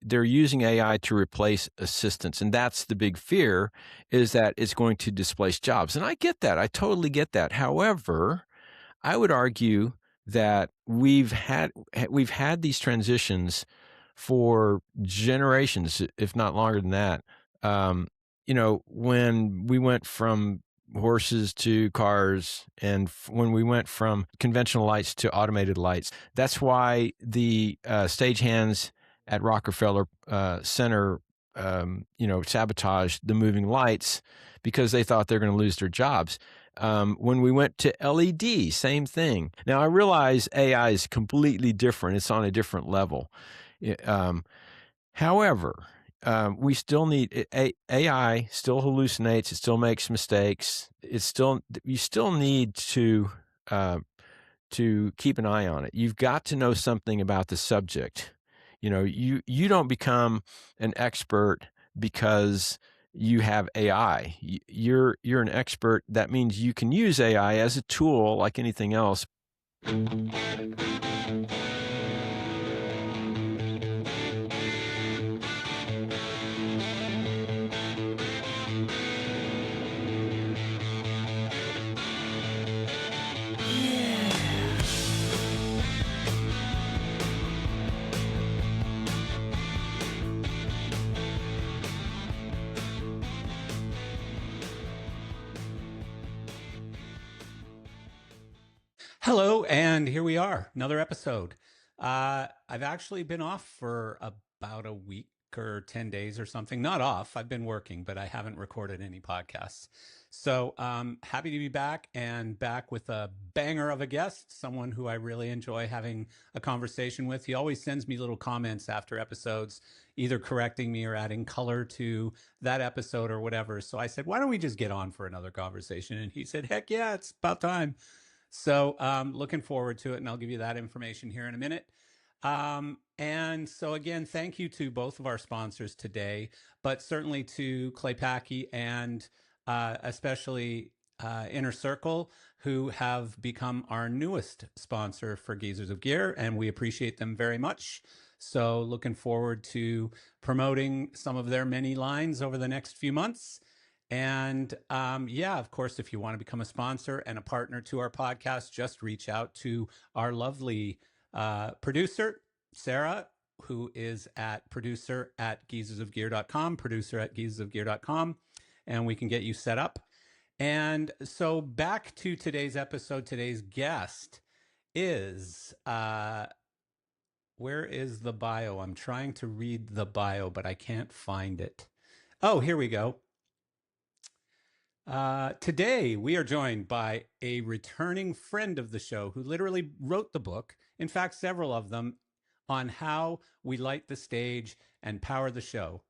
they're using AI to replace assistants. And that's the big fear, is that it's going to displace jobs. And I get that. I totally get that. However, I would argue that we've had these transitions for generations, if not longer than that. When we went from horses to cars, and when we went from conventional lights to automated lights, that's why the stagehands at Rockefeller Center, sabotaged the moving lights because they thought they're going to lose their jobs. When we went to LED, same thing. Now, I realize AI is completely different. It's on a different level. However, we still need AI. Still hallucinates. It still makes mistakes. You still need to keep an eye on it. You've got to know something about the subject. You don't become an expert because you have AI. You're an expert. That means you can use AI as a tool like anything else. Hello, and here we are, another episode. I've actually been off for about a week or 10 days or something. Not off, I've been working, but I haven't recorded any podcasts. So happy to be back, and back with a banger of a guest, someone who I really enjoy having a conversation with. He always sends me little comments after episodes, either correcting me or adding color to that episode or whatever. So I said, why don't we just get on for another conversation? And he said, heck yeah, it's about time. So looking forward to it, and I'll give you that information here in a minute. And so again, thank you to both of our sponsors today, but certainly to Clay Packey and especially Inner Circle, who have become our newest sponsor for Geezers of Gear, and we appreciate them very much. So looking forward to promoting some of their many lines over the next few months. And of course, if you want to become a sponsor and a partner to our podcast, just reach out to our lovely producer, Sarah, who is at producer@geezersofgear.com, producer@geezersofgear.com, and we can get you set up. And so back to today's episode. Today's guest is, where is the bio? I'm trying to read the bio, but I can't find it. Oh, here we go. Today, we are joined by a returning friend of the show who literally wrote the book, in fact, several of them, on how we light the stage and power the show.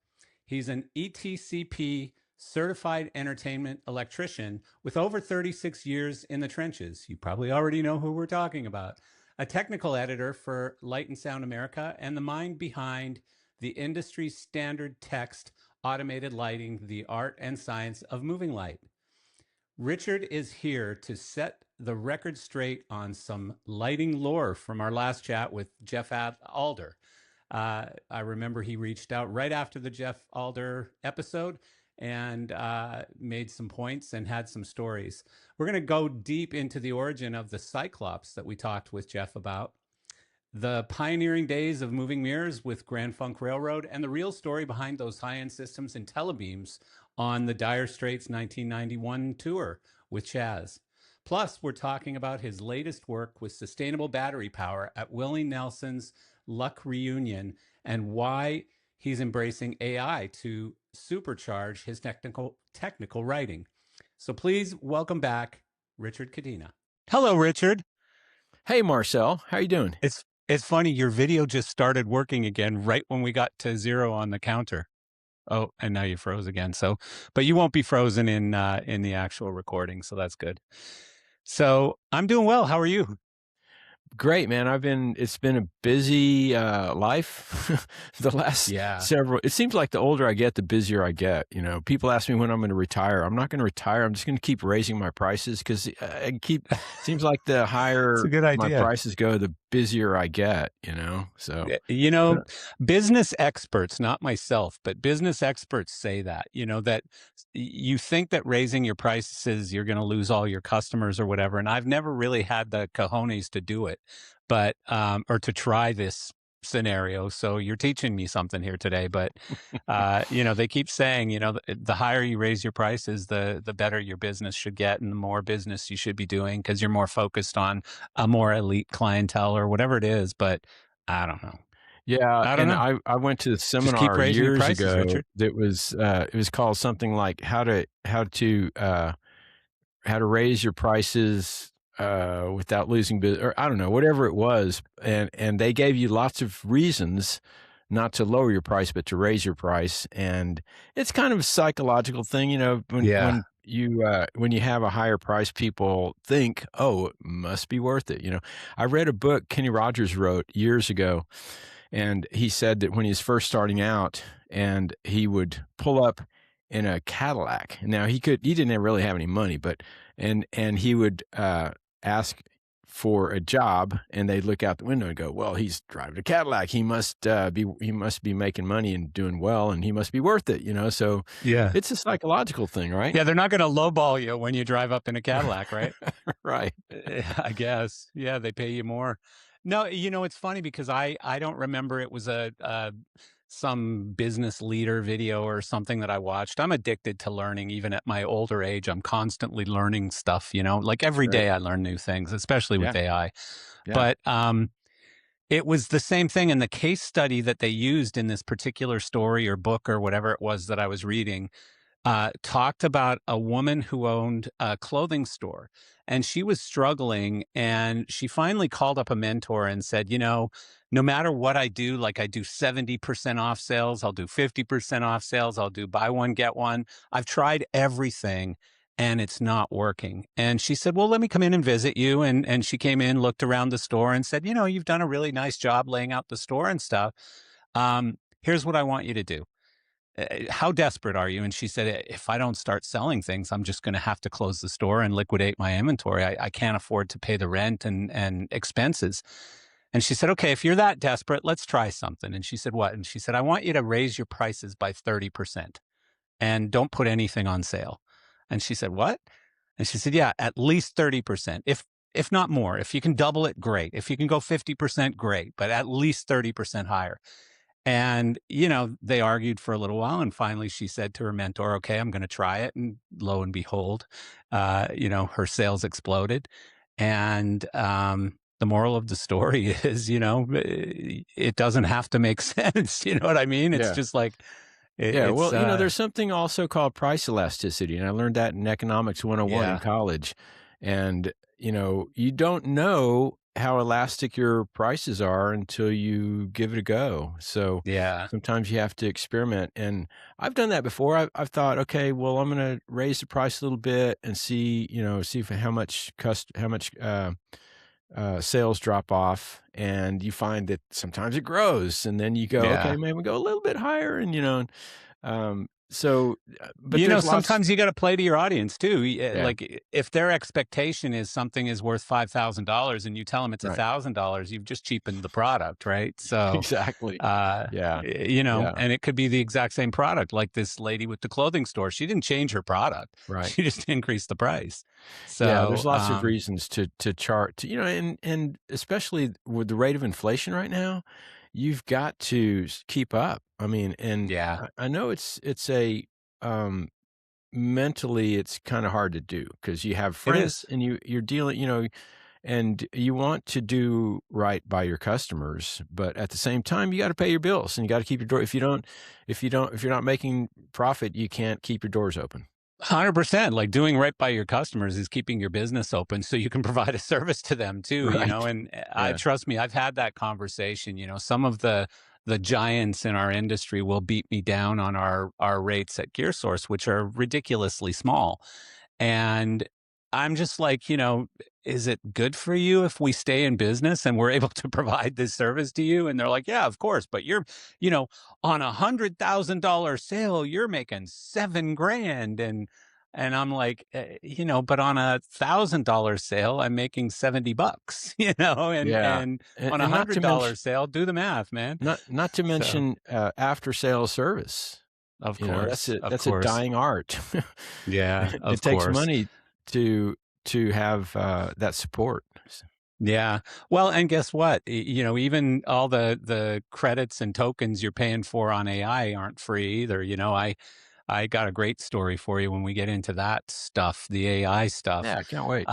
He's an ETCP Certified Entertainment Electrician with over 36 years in the trenches. You probably already know who we're talking about. A technical editor for Light and Sound America, and the mind behind the industry standard text automated lighting, the art and science of moving light. Richard is here to set the record straight on some lighting lore from our last chat with Jeff Alder. I remember he reached out right after the Jeff Alder episode and made some points and had some stories. We're going to go deep into the origin of the Cyclops that we talked with Jeff about, the pioneering days of moving mirrors with Grand Funk Railroad, and the real story behind those High End Systems Intellabeams on the Dire Straits 1991 tour with Chaz. Plus, we're talking about his latest work with sustainable battery power at Willie Nelson's Luck Reunion, and why he's embracing AI to supercharge his technical writing. So please welcome back Richard Cadena. Hello, Richard. Hey, Marcel. How you doing? It's funny, your video just started working again right when we got to 0 on the counter. Oh, and now you froze again. So, but you won't be frozen in the actual recording, so that's good. So I'm doing well. How are you? Great, man. It's been a busy life the last several. It seems like the older I get, the busier I get. People ask me when I'm going to retire. I'm not going to retire. I'm just going to keep raising my prices because seems like the higher my prices go, the busier I get, you know? So, You know, but business experts, not myself, but business experts say that, you know, that you think that raising your prices, you're going to lose all your customers or whatever. And I've never really had the cojones to do it, but, or to try this scenario. So you're teaching me something here today, but, you know, they keep saying, you know, the higher you raise your prices, the better your business should get and the more business you should be doing because you're more focused on a more elite clientele or whatever it is. But, I don't know. yeah, I don't and know. I went to the Just keep seminar raising your years prices, ago Richard. that was, it was called something like how to raise your prices without losing business, or I don't know, whatever it was, and they gave you lots of reasons not to lower your price, but to raise your price, and it's kind of a psychological thing, you know, Yeah. when you have a higher price, people think, oh, it must be worth it. You know, I read a book Kenny Rogers wrote years ago, and he said that when he was first starting out, and he would pull up in a Cadillac. Now he didn't really have any money, but and he would ask for a job, and they'd look out the window and go, "Well, he's driving a Cadillac. He must be making money and doing well, and he must be worth it." You know, so Yeah. it's a psychological thing, right? Yeah, they're not gonna lowball you when you drive up in a Cadillac, right? Right. I guess. Yeah, they pay you more. No, you know, it's funny because I don't remember it was a some business leader video or something that I watched. I'm addicted to learning even at my older age. I'm constantly learning stuff, you know, like every Right. day I learn new things, especially with Yeah. AI. Yeah. But it was the same thing in the case study that they used in this particular story or book or whatever it was that I was reading talked about a woman who owned a clothing store and she was struggling. And she finally called up a mentor and said, you know, no matter what I do, like I do 70% off sales, I'll do 50% off sales, I'll do buy one, get one. I've tried everything and it's not working. And she said, well, let me come in and visit you. And she came in, looked around the store and said, you know, you've done a really nice job laying out the store and stuff. Here's what I want you to do. How desperate are you? And she said, if I don't start selling things, I'm just going to have to close the store and liquidate my inventory. I can't afford to pay the rent and expenses. And she said, okay, if you're that desperate, let's try something. And she said, what? And she said, I want you to raise your prices by 30% and don't put anything on sale. And she said, what? And she said, yeah, at least 30%. If not more, if you can double it, great. If you can go 50%, great, but at least 30% higher. And, you know, they argued for a little while. And finally, she said to her mentor, okay, I'm going to try it. And lo and behold, you know, her sales exploded. And the moral of the story is, you know, it doesn't have to make sense. You know what I mean? It's Yeah. just like, Yeah, it's, well, you know, there's something also called price elasticity, and I learned that in Economics 101 in yeah, college. And, you know, you don't know how elastic your prices are until you give it a go. So yeah, sometimes you have to experiment. And I've done that before. I've thought, okay, well, I'm going to raise the price a little bit and see, you know, see if, how much sales drop off, and you find that sometimes it grows, and then you go, okay, yeah. maybe we go a little bit higher, and you know, so, but You know, there's lots. sometimes you got to play to your audience too. Yeah, Like if their expectation is something is worth $5,000 and you tell them it's right, $1,000, you've just cheapened the product, right? So, exactly. Yeah, you know, yeah, and it could be the exact same product. Like this lady with the clothing store, she didn't change her product; right. she just increased the price. Yeah, So, there's lots of reasons to chart, to, you know, and especially with the rate of inflation right now, you've got to keep up. I mean, and yeah, I know it's a um mentally it's kind of hard to do because you have it friends is. and you're dealing, you know, and you want to do right by your customers, but at the same time, you got to pay your bills and you got to keep your door. If you're not making profit, you can't keep your doors open. 100%. Like doing right by your customers is keeping your business open so you can provide a service to them too, you know. Right. And I Yeah. trust me, I've had that conversation. You know, some of the giants in our industry will beat me down on our rates at Gear Source, which are ridiculously small. And I'm just like, you know, is it good for you if we stay in business and we're able to provide this service to you? And they're like, yeah, of course. But you're, you know, on $100,000 sale, you're making 7 grand. And And I'm like, but on $1,000 sale, I'm making $70, Yeah. and on And not to mention, $100 sale, do the math, man. not to So, mention after sales service. of That's course, a of that's a course. dying art. Yeah, It of takes course. money to have that support. Yeah. Well, and guess what? Even all the credits and tokens you're paying for on AI aren't free either. I got a great story for you when we get into that stuff, the AI stuff. Yeah, I can't wait.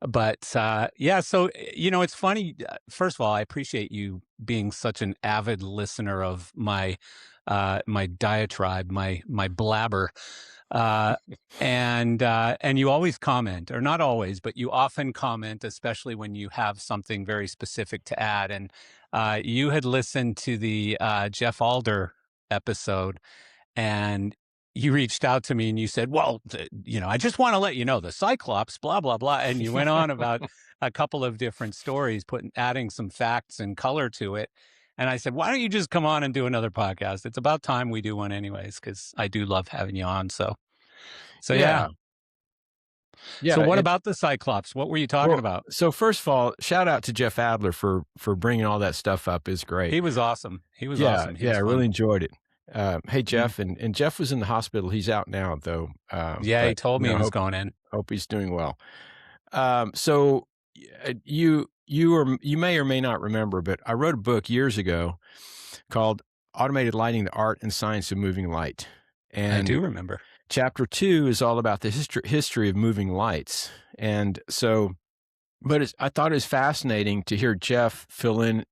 But yeah, so it's funny. First of all, I appreciate you being such an avid listener of my diatribe, my blabber, uh, and you always comment, or not always, but you often comment, especially when you have something very specific to add. And you had listened to the Jeff Alder episode, and you reached out to me and you said, well, I just want to let you know the Cyclops, blah, blah, blah. And you went on about a couple of different stories, adding some facts and color to it. And I said, why don't you just come on and do another podcast? It's about time we do one anyways, because I do love having you on. So yeah. Yeah. Yeah. So what about the Cyclops? What were you talking about? So first of all, shout out to Jeff Adler for bringing all that stuff up. Is great. He was awesome. He was awesome. Yeah, I really enjoyed it. Hey, Mm. Jeff, and Jeff was in the hospital. He's out now, though. Yeah, he told me he was hope, going in. hope he's doing well. So you may or may not remember, but I wrote a book years ago called "Automated Lighting: The Art and Science of Moving Light," and I do remember. Chapter 2 is all about the history of moving lights, and so. But I thought it was fascinating to hear Jeff fill in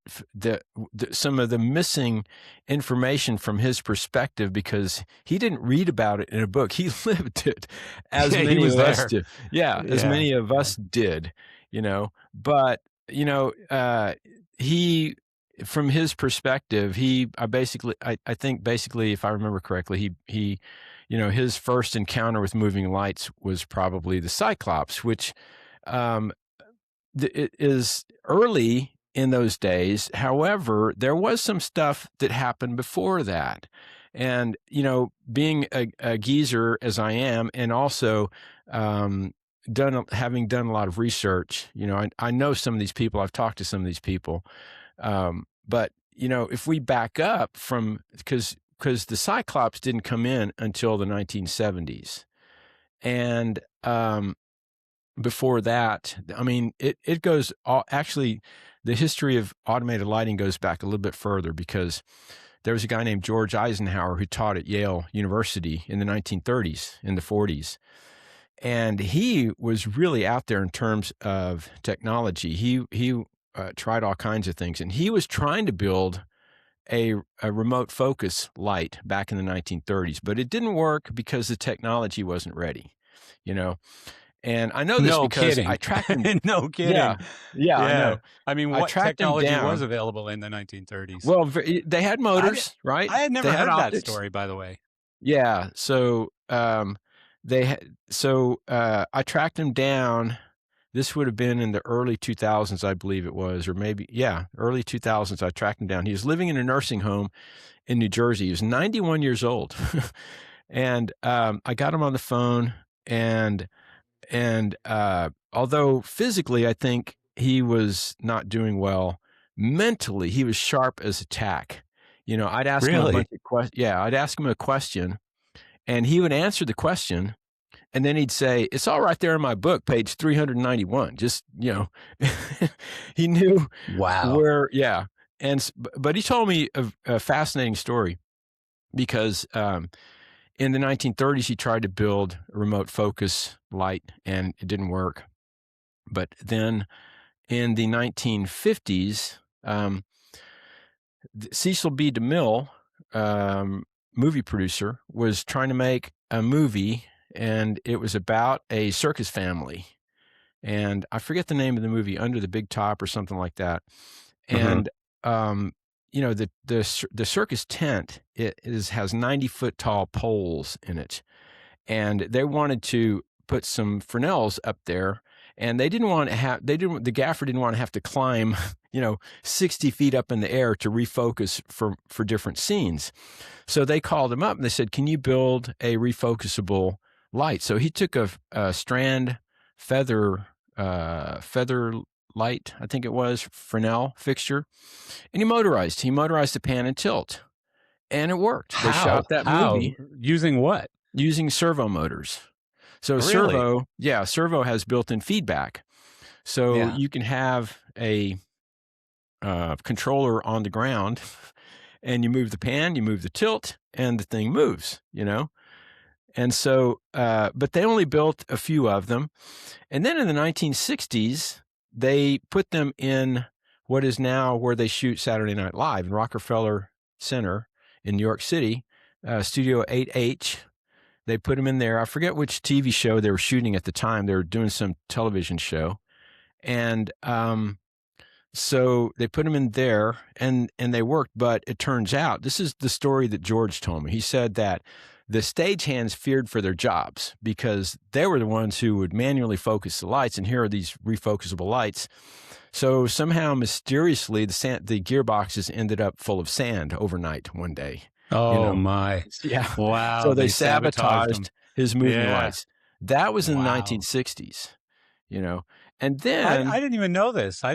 some of the missing information from his perspective, because he didn't read about it in a book. He lived it, as many of us did. Yeah, as many of us did, But, he, from his perspective, I think basically, if I remember correctly, he his first encounter with moving lights was probably the Cyclops, which it is early in those days. However, there was some stuff that happened before that. And, being a geezer as I am, and also having done a lot of research, I know some of these people, I've talked to some of these people. But, if we back up from, because the Cyclops didn't come in until the 1970s. And, before that, I mean, it goes actually, the history of automated lighting goes back a little bit further, because there was a guy named George Eisenhower who taught at Yale University in the 1930s, in the 40s. And he was really out there in terms of technology. He tried all kinds of things, and he was trying to build a remote focus light back in the 1930s, but it didn't work because the technology wasn't ready, And I know this because I tracked him. No kidding. Yeah, I know. I mean, what technology was available in the 1930s? Well, they had motors, right? I had never heard optics. that story, by the way. Yeah. So I tracked him down. This would have been in the early 2000s, I believe it was, or maybe, early 2000s. I tracked him down. He was living in a nursing home in New Jersey. He was 91 years old. And I got him on the phone, and although physically I think he was not doing well, mentally he was sharp as a tack. I'd ask him a bunch of questions. Yeah, I'd ask him a question, and he would answer the question, and then he'd say, "It's all right there in my book, page 391." Just, he knew where. Yeah, but he told me a fascinating story, because in the 1930s, he tried to build a remote focus light, and it didn't work. But then in the 1950s, Cecil B. DeMille, movie producer, was trying to make a movie, and it was about a circus family. And I forget the name of the movie, Under the Big Top or something like that. And the circus tent has 90-foot tall poles in it, and they wanted to put some Fresnels up there, and the gaffer didn't want to have to climb 60 feet up in the air to refocus for different scenes. So they called him up and they said, "Can you build a refocusable light. So he took a strand feather light, I think it was, Fresnel fixture, and he motorized the pan and tilt, and it worked. They shot that movie using what? using servo motors. So Really? servo has built-in feedback. So you can have a controller on the ground, and you move the pan, you move the tilt, and the thing moves, And so, but they only built a few of them. And then in the 1960s, they put them in what is now where they shoot Saturday Night Live in Rockefeller Center in New York City, Studio 8H. They put them in there. I forget which TV show they were shooting at the time. They were doing some television show. And so they put them in there, and they worked. But it turns out, this is the story that George told me. He said that the stagehands feared for their jobs because they were the ones who would manually focus the lights, and here are these refocusable lights. So somehow, mysteriously, the gearboxes ended up full of sand overnight one day. Oh, my. Yeah. Wow. So they sabotaged his moving lights. That was in the 1960s, And then I didn't even know this. I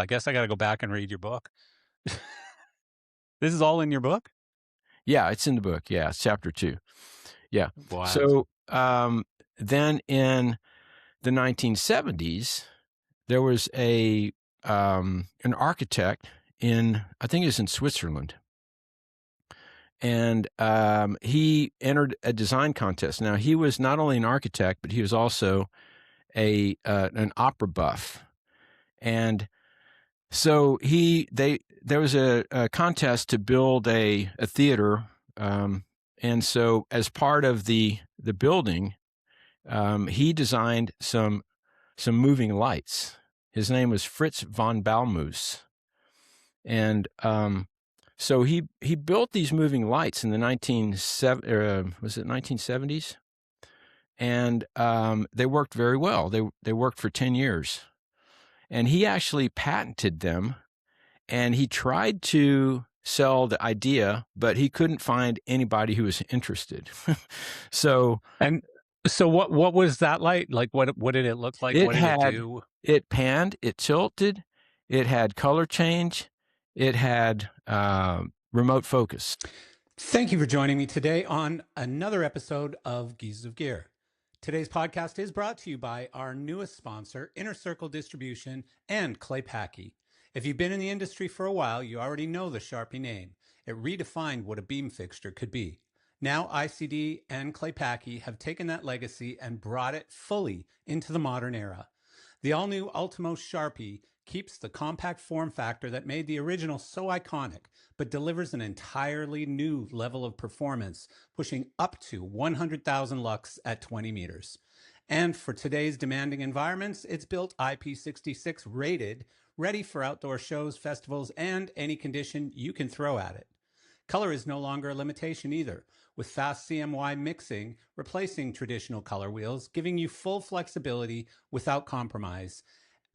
guess I got to go back and read your book. This is all in your book? Yeah, it's in the book. Yeah, it's chapter 2. Yeah. Wow. So then in the 1970s, there was an architect I think it was in Switzerland, and he entered a design contest. Now, he was not only an architect, but he was also an opera buff, and so there was a contest to build a theater, and so as part of the building, he designed some moving lights. His name was Fritz von Balmus, and so he built these moving lights in the 1970s, and they worked very well. They worked for 10 years. And he actually patented them, and he tried to sell the idea, but he couldn't find anybody who was interested. So what was that light? Like, what did it look like? What did it do? It panned, it tilted, it had color change, it had remote focus. Thank you for joining me today on another episode of Geese of Gear. Today's podcast is brought to you by our newest sponsor, Inner Circle Distribution and Clay Packy. If you've been in the industry for a while, you already know the Sharpie name. It redefined what a beam fixture could be. Now ICD and Clay Packy have taken that legacy and brought it fully into the modern era. The all-new Ultimo Sharpie keeps the compact form factor that made the original so iconic, but delivers an entirely new level of performance, pushing up to 100,000 lux at 20 meters. And for today's demanding environments, it's built IP66 rated, ready for outdoor shows, festivals, and any condition you can throw at it. Color is no longer a limitation either, with fast CMY mixing replacing traditional color wheels, giving you full flexibility without compromise.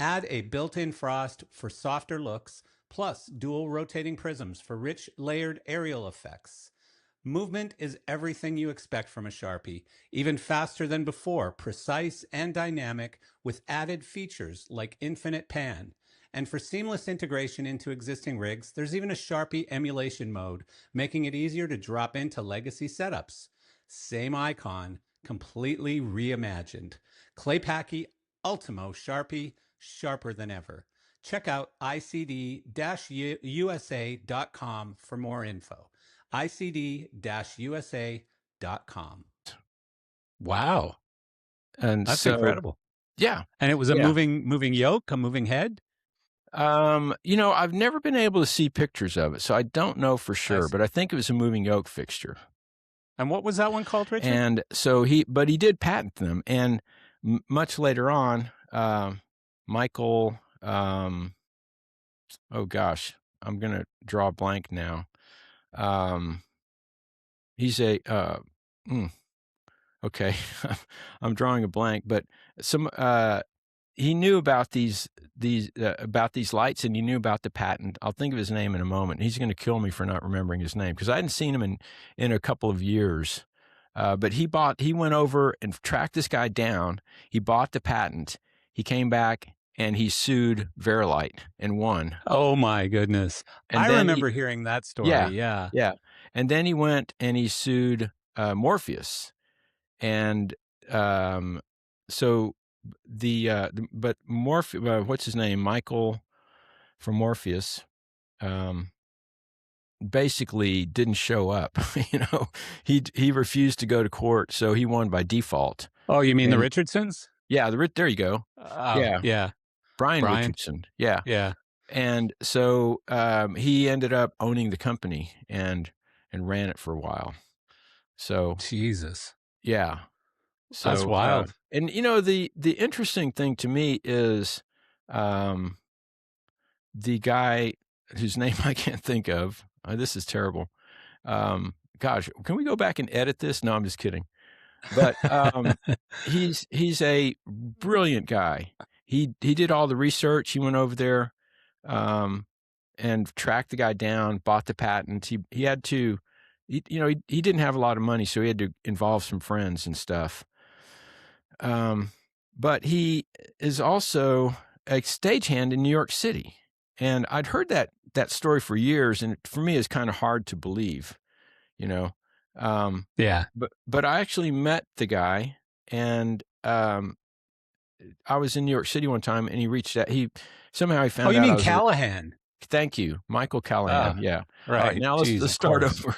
Add a built-in frost for softer looks, plus dual rotating prisms for rich layered aerial effects. Movement is everything you expect from a Sharpie, even faster than before, precise and dynamic with added features like infinite pan. And for seamless integration into existing rigs, there's even a Sharpie emulation mode, making it easier to drop into legacy setups. Same icon, completely reimagined. Clay Packy Ultimo Sharpie, sharper than ever. Check out icd-usa.com for more info. icd-usa.com. Wow. And that's incredible. Yeah. And it was a moving yoke, a moving head? I've never been able to see pictures of it, so I don't know for sure, but I think it was a moving yoke fixture. And what was that one called, Richard? And so he did patent them. And much later on, Michael, oh gosh, I'm going to draw a blank now. He's okay, I'm drawing a blank, but he knew about these lights, and he knew about the patent. I'll think of his name in a moment. He's going to kill me for not remembering his name because I hadn't seen him in a couple of years. But he went over and tracked this guy down. He bought the patent. He came back and he sued Verilight and won. Oh my goodness. And I then remember hearing that story. yeah, Yeah. yeah. And then he went and he sued Morpheus. And so but Morpheus, what's his name? Michael from Morpheus, basically didn't show up. He refused to go to court, so he won by default. Oh, you mean the And Richardsons? yeah, there you go. Oh, Yeah, yeah. Brian Brian. Richardson. Yeah, Yeah. and so he ended up owning the company and ran it for a while. So Jesus. yeah, That's so wild. and the interesting thing to me is the guy whose name I can't think of. This is terrible. Gosh, can we go back and edit this? No, I'm just kidding. But he's a brilliant guy. He did all the research. He went over there and tracked the guy down, bought the patent. He had to, he didn't have a lot of money, so he had to involve some friends and stuff. But he is also a stagehand in New York City. And I'd heard that story for years, and for me, it's kind of hard to believe, Yeah. But I actually met the guy, and I was in New York City one time, and he reached out. He found Oh, you out I mean was. Callahan? Thank you, Michael Callahan. Oh, Yeah. right. All right, now Jeez, let's of start course. over.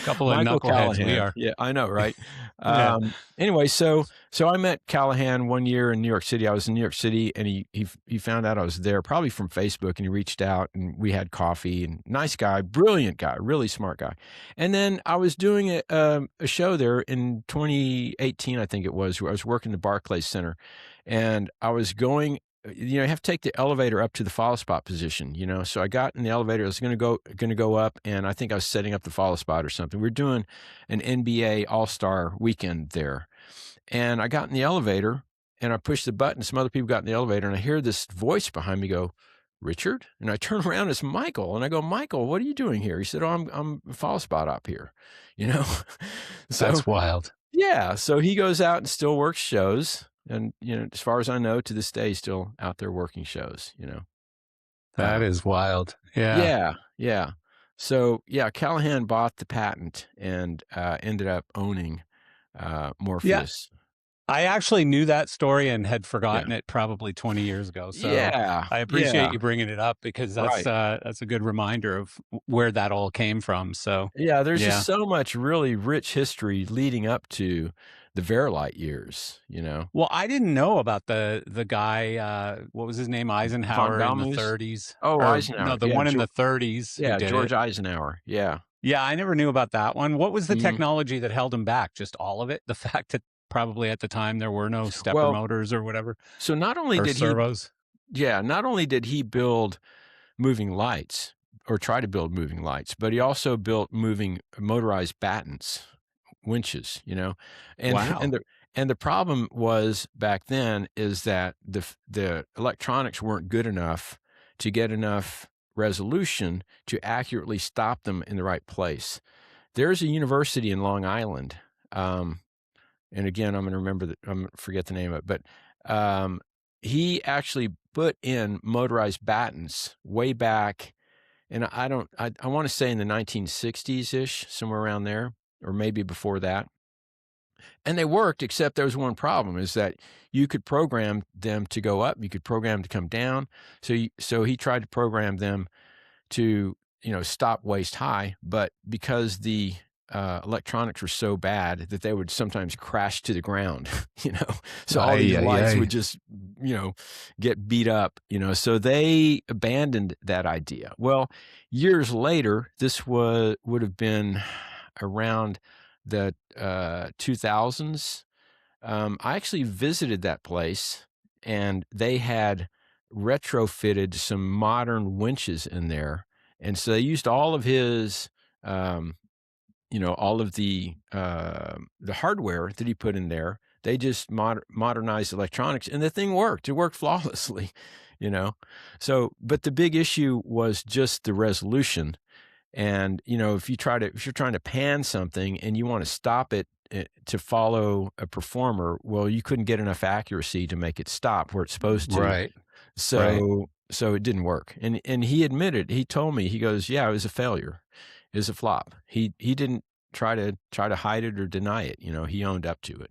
Couple of Michael knuckleheads we Callahan. are. Yeah, I know, right? Yeah. Anyway, so I met Callahan one year in New York City. I was in New York City, and he found out I was there, probably from Facebook, and he reached out, and we had coffee. And nice guy, brilliant guy, really smart guy. And then I was doing a show there in 2018, I think it was, where I was working the Barclays Center, and I was going. You have to take the elevator up to the follow spot position, So I got in the elevator. I was going to go up, and I think I was setting up the follow spot or something. We were doing an NBA All-Star weekend there, and I got in the elevator, and I pushed the button. Some other people got in the elevator, and I hear this voice behind me go, "Richard?" And I turn around, it's Michael, and I go, "Michael, what are you doing here?" He said, "Oh, I'm a follow spot up here," So That's wild. yeah, so he goes out and still works shows. And, as far as I know, to this day, still out there working shows, That is wild. Yeah. Yeah, yeah. So, yeah, Callahan bought the patent and ended up owning Morpheus. I actually knew that story and had forgotten it probably 20 years ago. So I appreciate you bringing it up, because that's a good reminder of where that all came from. So yeah, there's just so much really rich history leading up to the Verilight years, Well, I didn't know about the guy, what was his name? Eisenhower in the 30s. Oh, Eisenhower. No, the one in the 30s. Yeah, who did George it. Eisenhower. Yeah. Yeah, I never knew about that one. What was the technology that held him back? Just all of it? The fact that probably at the time there were no stepper motors or whatever? So not only did servos? not only did he build moving lights or try to build moving lights, but he also built moving motorized battens, winches, and Wow. and the problem was back then is that the electronics weren't good enough to get enough resolution to accurately stop them in the right place. There's a university in Long Island, and again, I'm going to forget the name of it, but he actually put in motorized battens way back, and I want to say in the 1960s-ish, somewhere around there, or maybe before that. And they worked, except there was one problem, is that you could program them to go up, you could program them to come down. So he tried to program them to, stop waist high, but because the electronics were so bad that they would sometimes crash to the ground, so all these lights would just, get beat up, so they abandoned that idea. Well, years later, this would have been around the 2000s. I actually visited that place, and they had retrofitted some modern winches in there. And so they used all of his, all of the hardware that he put in there. They just modernized electronics, and the thing worked. It worked flawlessly, So, but the big issue was just the resolution. And, if you're trying to pan something and you want to stop it to follow a performer, well, you couldn't get enough accuracy to make it stop where it's supposed to. Right. Right. So it didn't work. And he admitted, he told me, he goes, yeah, it was a failure. It was a flop. He didn't try to hide it or deny it. He owned up to it,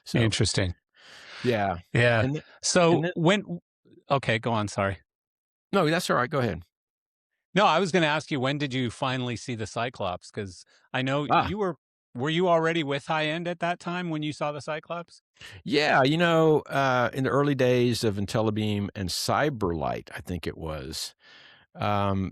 So Interesting. yeah. Yeah. And So then, okay, go on. Sorry. no, that's all right. Go ahead. No, I was going to ask you, when did you finally see the Cyclops? Because I know were you already with High End at that time when you saw the Cyclops? Yeah, in the early days of Intellabeam and Cyberlight, I think it was,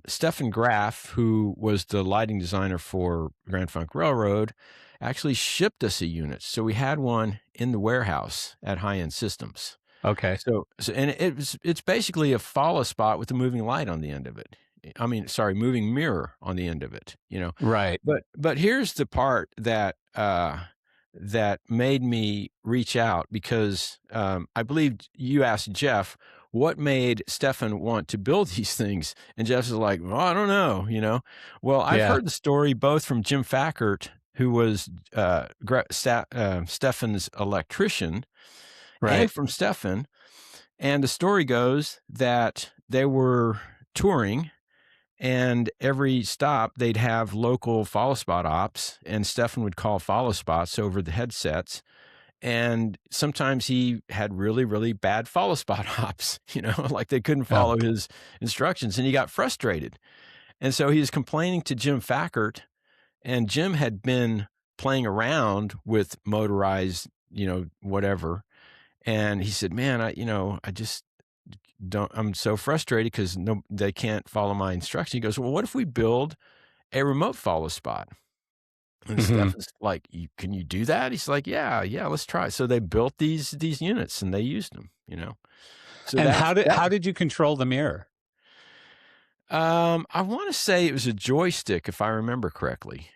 Stefan Graf, who was the lighting designer for Grand Funk Railroad, actually shipped us a unit. So we had one in the warehouse at High End Systems. Okay. So and it's basically a follow spot with a moving light on the end of it. I mean, sorry, moving mirror on the end of it, Right. But here's the part that that made me reach out, because I believe you asked Jeff what made Stefan want to build these things, and Jeff's like, well, I don't know. Well, I've heard the story both from Jim Fackert, who was Stefan's electrician, and from Stefan. And the story goes that they were touring, and every stop they'd have local follow spot ops, and Stefan would call follow spots over the headsets. And sometimes he had really, really bad follow spot ops, like they couldn't follow his instructions, and he got frustrated. And so he was complaining to Jim Fackert, and Jim had been playing around with motorized, whatever. And he said, man, I just I'm so frustrated because they can't follow my instructions. He goes, well, what if we build a remote follow spot? And Stefan's like, can you do that? He's like, yeah, let's try. So they built these units and they used them, So and how did you control the mirror? I want to say it was a joystick, if I remember correctly.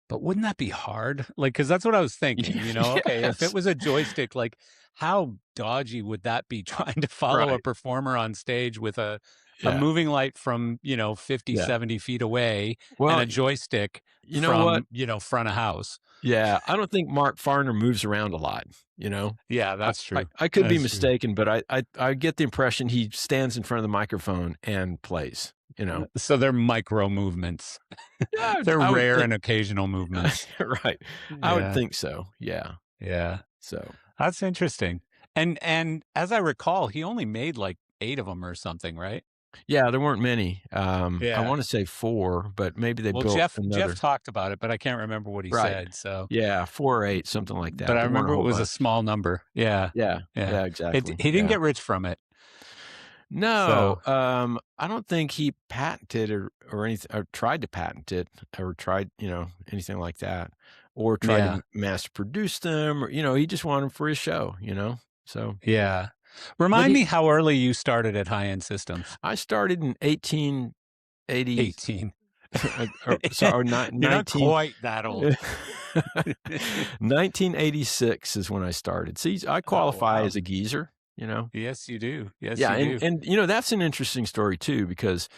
But wouldn't that be hard? Like, because that's what I was thinking, okay, if it was a joystick, like how dodgy would that be, trying to follow a performer on stage with a moving light from, 50, 70 feet away, and a joystick from, front of house. Yeah. I don't think Mark Farner moves around a lot, Yeah, that's true. I could be mistaken, but I get the impression he stands in front of the microphone and plays. So they're micro movements. They're rare and occasional movements. Right. I would think so. Yeah. Yeah. So that's interesting. And as I recall, he only made like 8 of them or something, right? Yeah, there weren't many. I want to say 4, but maybe they built Jeff another. talked about it, but I can't remember what he said. So yeah, 4 or 8, something like that. But I remember it was a small number. Yeah. Yeah, exactly. He didn't get rich from it. No, I don't think he patented or anything, or tried to patent it, or tried, anything like that, or tried to mass produce them, or, he just wanted them for his show, so. Yeah. Remind me how early you started at High End Systems. I started in 1880. 18. Sorry, You're not quite that old. 1986 is when I started. See, I qualify as a geezer. Yes, you do. Yes, yeah, you do. And that's an interesting story too, because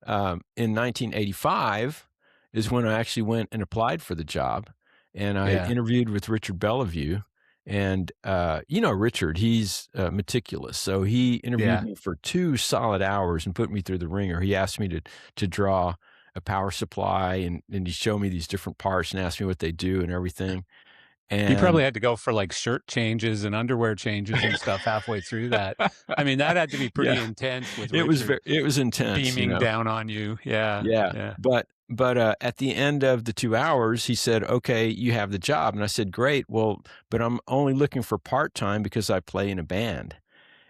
in 1985 is when I actually went and applied for the job, and I interviewed with Richard Bellevue, and Richard, he's meticulous, so he interviewed me for 2 solid hours and put me through the ringer. He asked me to draw a power supply, and he showed me these different parts and asked me what they do and everything. And you probably had to go for like shirt changes and underwear changes and stuff halfway through that. I mean, that had to be pretty intense. With it was intense, beaming down on you. Yeah. But at the end of the 2 hours, he said, "Okay, you have the job." And I said, "Great. Well, but I'm only looking for part-time because I play in a band."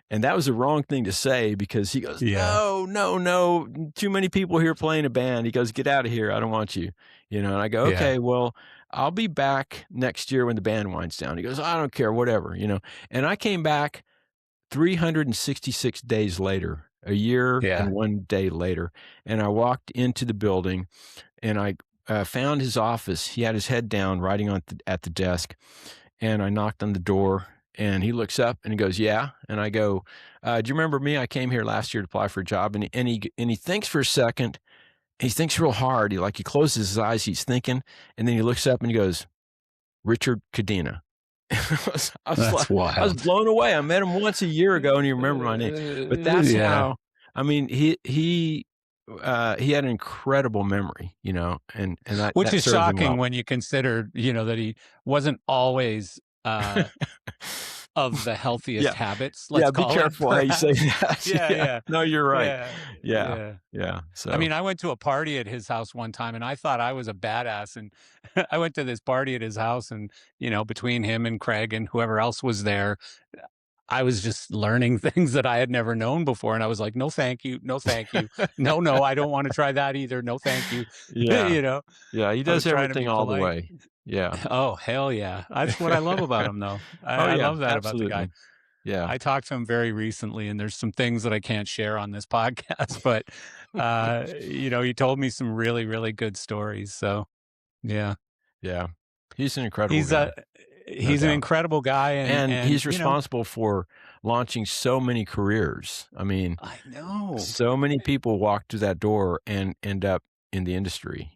And that was the wrong thing to say, because he goes, no, too many people here playing a band. He goes, "Get out of here. I don't want you." And I go, "Okay, well, I'll be back next year when the band winds down." He goes, "I don't care, whatever." And I came back 366 days later, a year and 1 day later. And I walked into the building, and I found his office. He had his head down writing at the desk. And I knocked on the door, and he looks up and he goes, "Yeah." And I go, "Do you remember me? I came here last year to apply for a job." And he thinks for a second. He thinks real hard. He closes his eyes. He's thinking, and then he looks up and he goes, Richard Cadena. That's wild. I was blown away. I met him once a year ago, and he remembered my name. But that's how. I mean, he had an incredible memory, and that which that is served him shocking well. when you consider, that he wasn't always of the healthiest habits. Let's be call careful it, how you say that. Yeah. No, you're right. Yeah. So I mean, I went to a party at his house one time, and I thought I was a badass. And I went to this party at his house, and between him and Craig and whoever else was there, I was just learning things that I had never known before. And I was like, no, thank you. No, thank you. No, I don't want to try that either. No, thank you. Yeah, he does everything all the way. Yeah. Oh, hell yeah. That's what I love about him, though. I love that absolutely. about the guy. Yeah. I talked to him very recently, and there's some things that I can't share on this podcast, but, he told me some really, really good stories. So, yeah. Yeah. He's an incredible guy. He's an incredible guy. And he's responsible for launching so many careers. I mean, I know. So many people walk through that door and end up in the industry,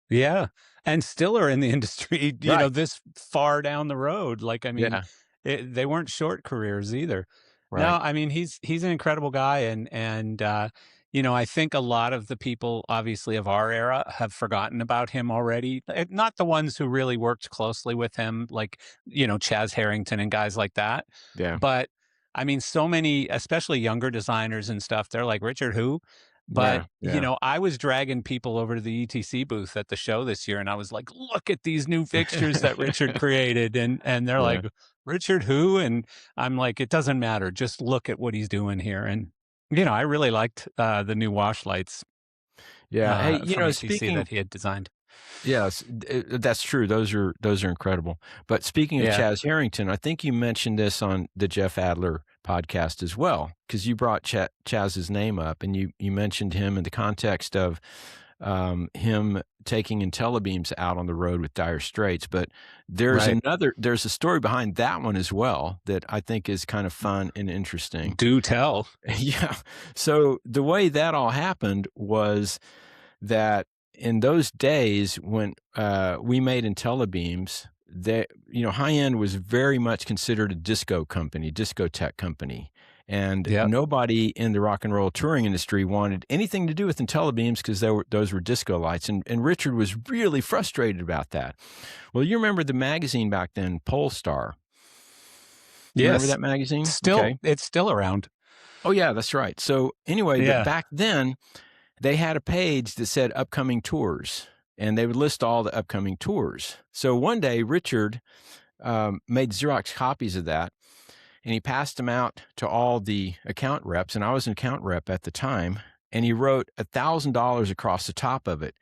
Yeah. And still are in the industry, Right. this far down the road. Like, I mean, they weren't short careers either. Right. No, I mean, he's an incredible guy. And I think a lot of the people, obviously, of our era have forgotten about him already. Not the ones who really worked closely with him, like, Chaz Harrington and guys like that. Yeah. But I mean, so many, especially younger designers and stuff, they're like, Richard, who? But, I was dragging people over to the ETC booth at the show this year, and I was like, look at these new fixtures that Richard created. And they're like, Richard who? And I'm like, it doesn't matter. Just look at what he's doing here. And, I really liked the new wash lights. Yeah. Hey, from ETC speaking that he had designed. Yes, that's true. Those are incredible. But speaking of Chaz Harrington, I think you mentioned this on the Jeff Adler podcast as well, because you brought Chaz's name up, and you mentioned him in the context of him taking Intellabeams out on the road with Dire Straits. But there's a story behind that one as well that I think is kind of fun and interesting. Do tell. Yeah. So the way that all happened was that in those days when we made Intellabeams, High End was very much considered a discotheque company. And nobody in the rock and roll touring industry wanted anything to do with Intellabeams because those were disco lights. And Richard was really frustrated about that. Well, you remember the magazine back then, Polestar. Remember that magazine? It's still around. Oh, yeah, that's right. So anyway, but back then, they had a page that said upcoming tours, and they would list all the upcoming tours. So one day, Richard made Xerox copies of that, and he passed them out to all the account reps, and I was an account rep at the time, and he wrote $1,000 across the top of it.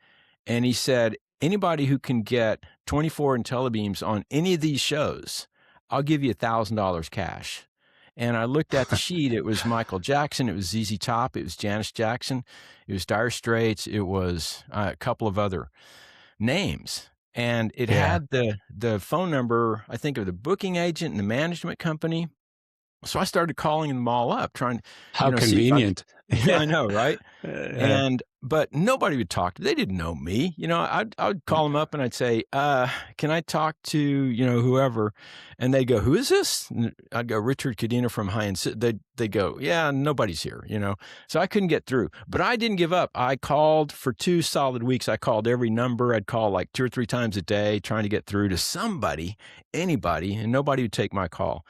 And he said, anybody who can get 24 Intellabeams on any of these shows, I'll give you $1,000 cash. And I looked at the sheet. It was Michael Jackson. It was ZZ Top. It was Janis Jackson. It was Dire Straits. It was a couple of other names. And it had the phone number, I think, of the booking agent and the management company. So I started calling them all up, trying. How convenient! I know, right? But nobody would talk. They didn't know me. I'd call them up and I'd say, "Can I talk to whoever?" And they go, "Who is this?" And I'd go, "Richard Cadena from High End." They go, "Yeah, nobody's here." So I couldn't get through. But I didn't give up. I called for 2 solid weeks. I called every number. I'd call like 2 or 3 times a day, trying to get through to somebody, anybody, and nobody would take my call.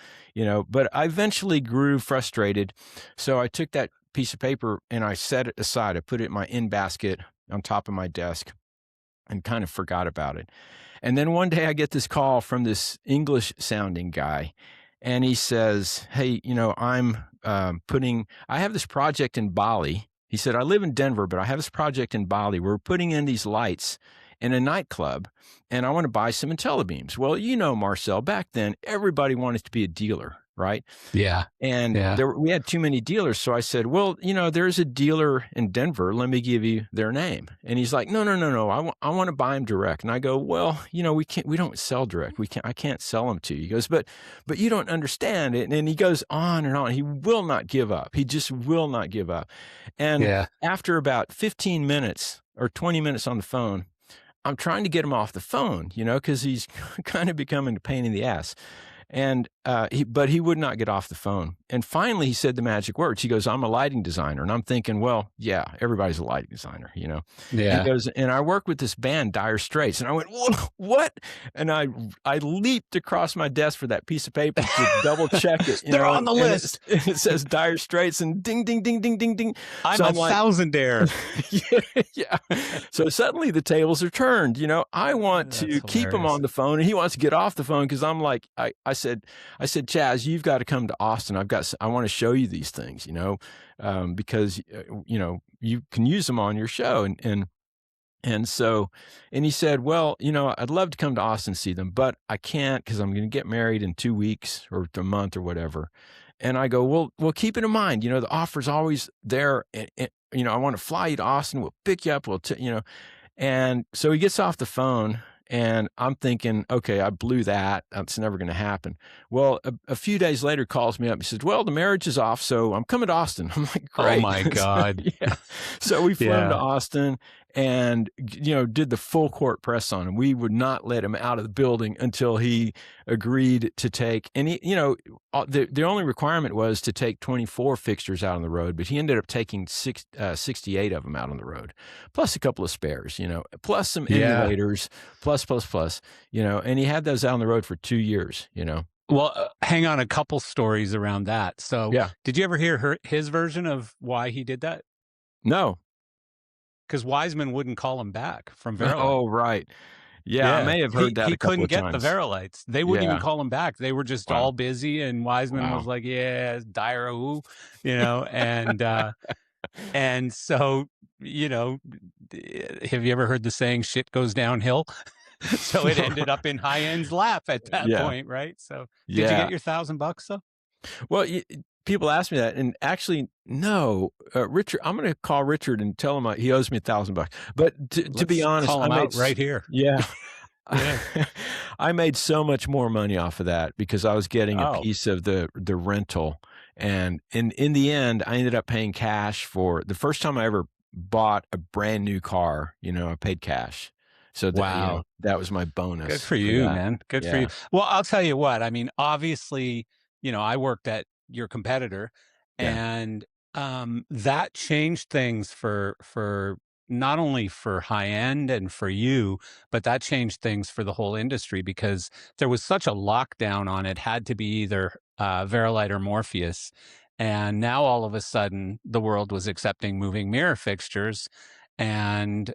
But I eventually grew frustrated. So I took that piece of paper and I set it aside. I put it in my in basket on top of my desk and kind of forgot about it. And then one day I get this call from this English sounding guy, and he says, "Hey, I have this project in Bali." He said, "I live in Denver, but I have this project in Bali. We're putting in these lights in a nightclub, and I want to buy some Intellabeams." Well, Marcel, back then, everybody wanted to be a dealer, right? Yeah. And we had too many dealers. So I said, "Well, there's a dealer in Denver. Let me give you their name." And he's like, No. I want to buy them direct. And I go, "Well, we don't sell direct. I can't sell them to you." He goes, but you don't understand it. And he goes on and on. He will not give up. He just will not give up. And after about 15 minutes or 20 minutes on the phone, I'm trying to get him off the phone, because he's kind of becoming a pain in the ass. And but he would not get off the phone. And finally, he said the magic words. He goes, "I'm a lighting designer." And I'm thinking, well, yeah, everybody's a lighting designer, And he goes, "And I work with this band, Dire Straits." And I went, "What?" And I leaped across my desk for that piece of paper to double check it. They're on the list. It says Dire Straits, and ding, ding, ding, ding, ding, ding. I'm a thousandaire. Yeah. So suddenly the tables are turned. I want to keep him on the phone, and he wants to get off the phone because I'm like, I said, Chaz, you've got to come to Austin. I want to show you these things, because you can use them on your show, and so, and he said, well, I'd love to come to Austin and see them, but I can't because I'm going to get married in 2 weeks or a month or whatever. And I go, well, keep it in mind, the offer's always there, and I want to fly you to Austin. We'll pick you up. And so he gets off the phone. And I'm thinking, okay, I blew that. That's never going to happen. Well, a few days later, calls me up. He says, well, the marriage is off, so I'm coming to Austin. I'm like, great. Oh, my God. Yeah. So we flew him to Austin and, did the full court press on him. We would not let him out of the building until he agreed to take, and he, the only requirement was to take 24 fixtures out on the road, but he ended up taking 68 of them out on the road, plus a couple of spares, plus some emulators, plus, and he had those out on the road for 2 years, Well, hang on, a couple stories around that. So did you ever hear his version of why he did that? No. Because Wiseman wouldn't call him back from Verilight. Oh, right. Yeah, I may have heard that a couple of times. He couldn't get the Verilights. They wouldn't even call him back. They were just all busy, and Wiseman was like, yeah, Dire who, and so, have you ever heard the saying, shit goes downhill? So it ended up in High End's lap at that point, right? So did you get your $1,000 though? Well, people ask me that, and actually, no, Richard. I'm going to call Richard and tell him he owes me $1,000. But to be honest, call him out right here. Yeah. I made so much more money off of that because I was getting a piece of the rental, and in the end, I ended up paying cash for the first time I ever bought a brand new car. I paid cash. So that was my bonus. Good for you, man. Good for you. Well, I'll tell you what. I mean, obviously, I worked at your competitor, and that changed things for not only for High End and for you, but that changed things for the whole industry because there was such a lockdown on it. Had to be either Verilight or Morpheus, and now all of a sudden the world was accepting moving mirror fixtures, and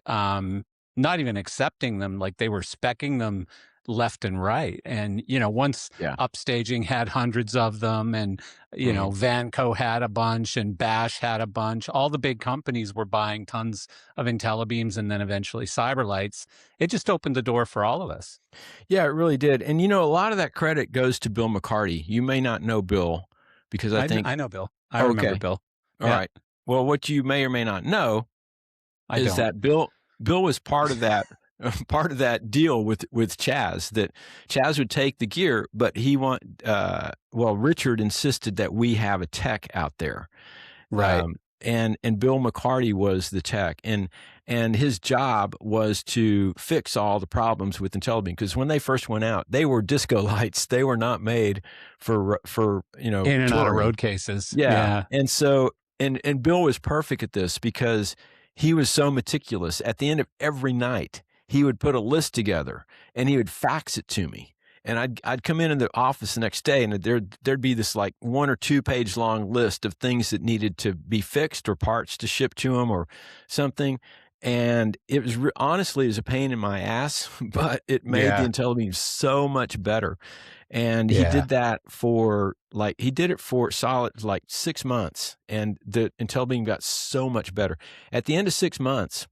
not even accepting them, like they were speccing them left and right. And, once Upstaging had hundreds of them, and, Vanco had a bunch, and Bash had a bunch, all the big companies were buying tons of Intellabeams, and then eventually Cyberlights. It just opened the door for all of us. Yeah, it really did. And, a lot of that credit goes to Bill McCarty. You may not know Bill because I think I know Bill. I remember Bill. All right. Well, what you may or may not know is that Bill was part of that deal with Chaz, that Chaz would take the gear, but Richard insisted that we have a tech out there. Right. And Bill McCarty was the tech, and his job was to fix all the problems with Intellabeam, because when they first went out, they were disco lights. They were not made for in and out of road cases. Yeah. And so and Bill was perfect at this because he was so meticulous. At the end of every night, he would put a list together and he would fax it to me. And I'd come in the office the next day, and there'd be this like 1 or 2 page long list of things that needed to be fixed or parts to ship to him or something. And it was honestly, it was a pain in my ass, but it made the Intellabeam so much better. And he did that for solid like 6 months, and the Intellabeam got so much better. At the end of 6 months,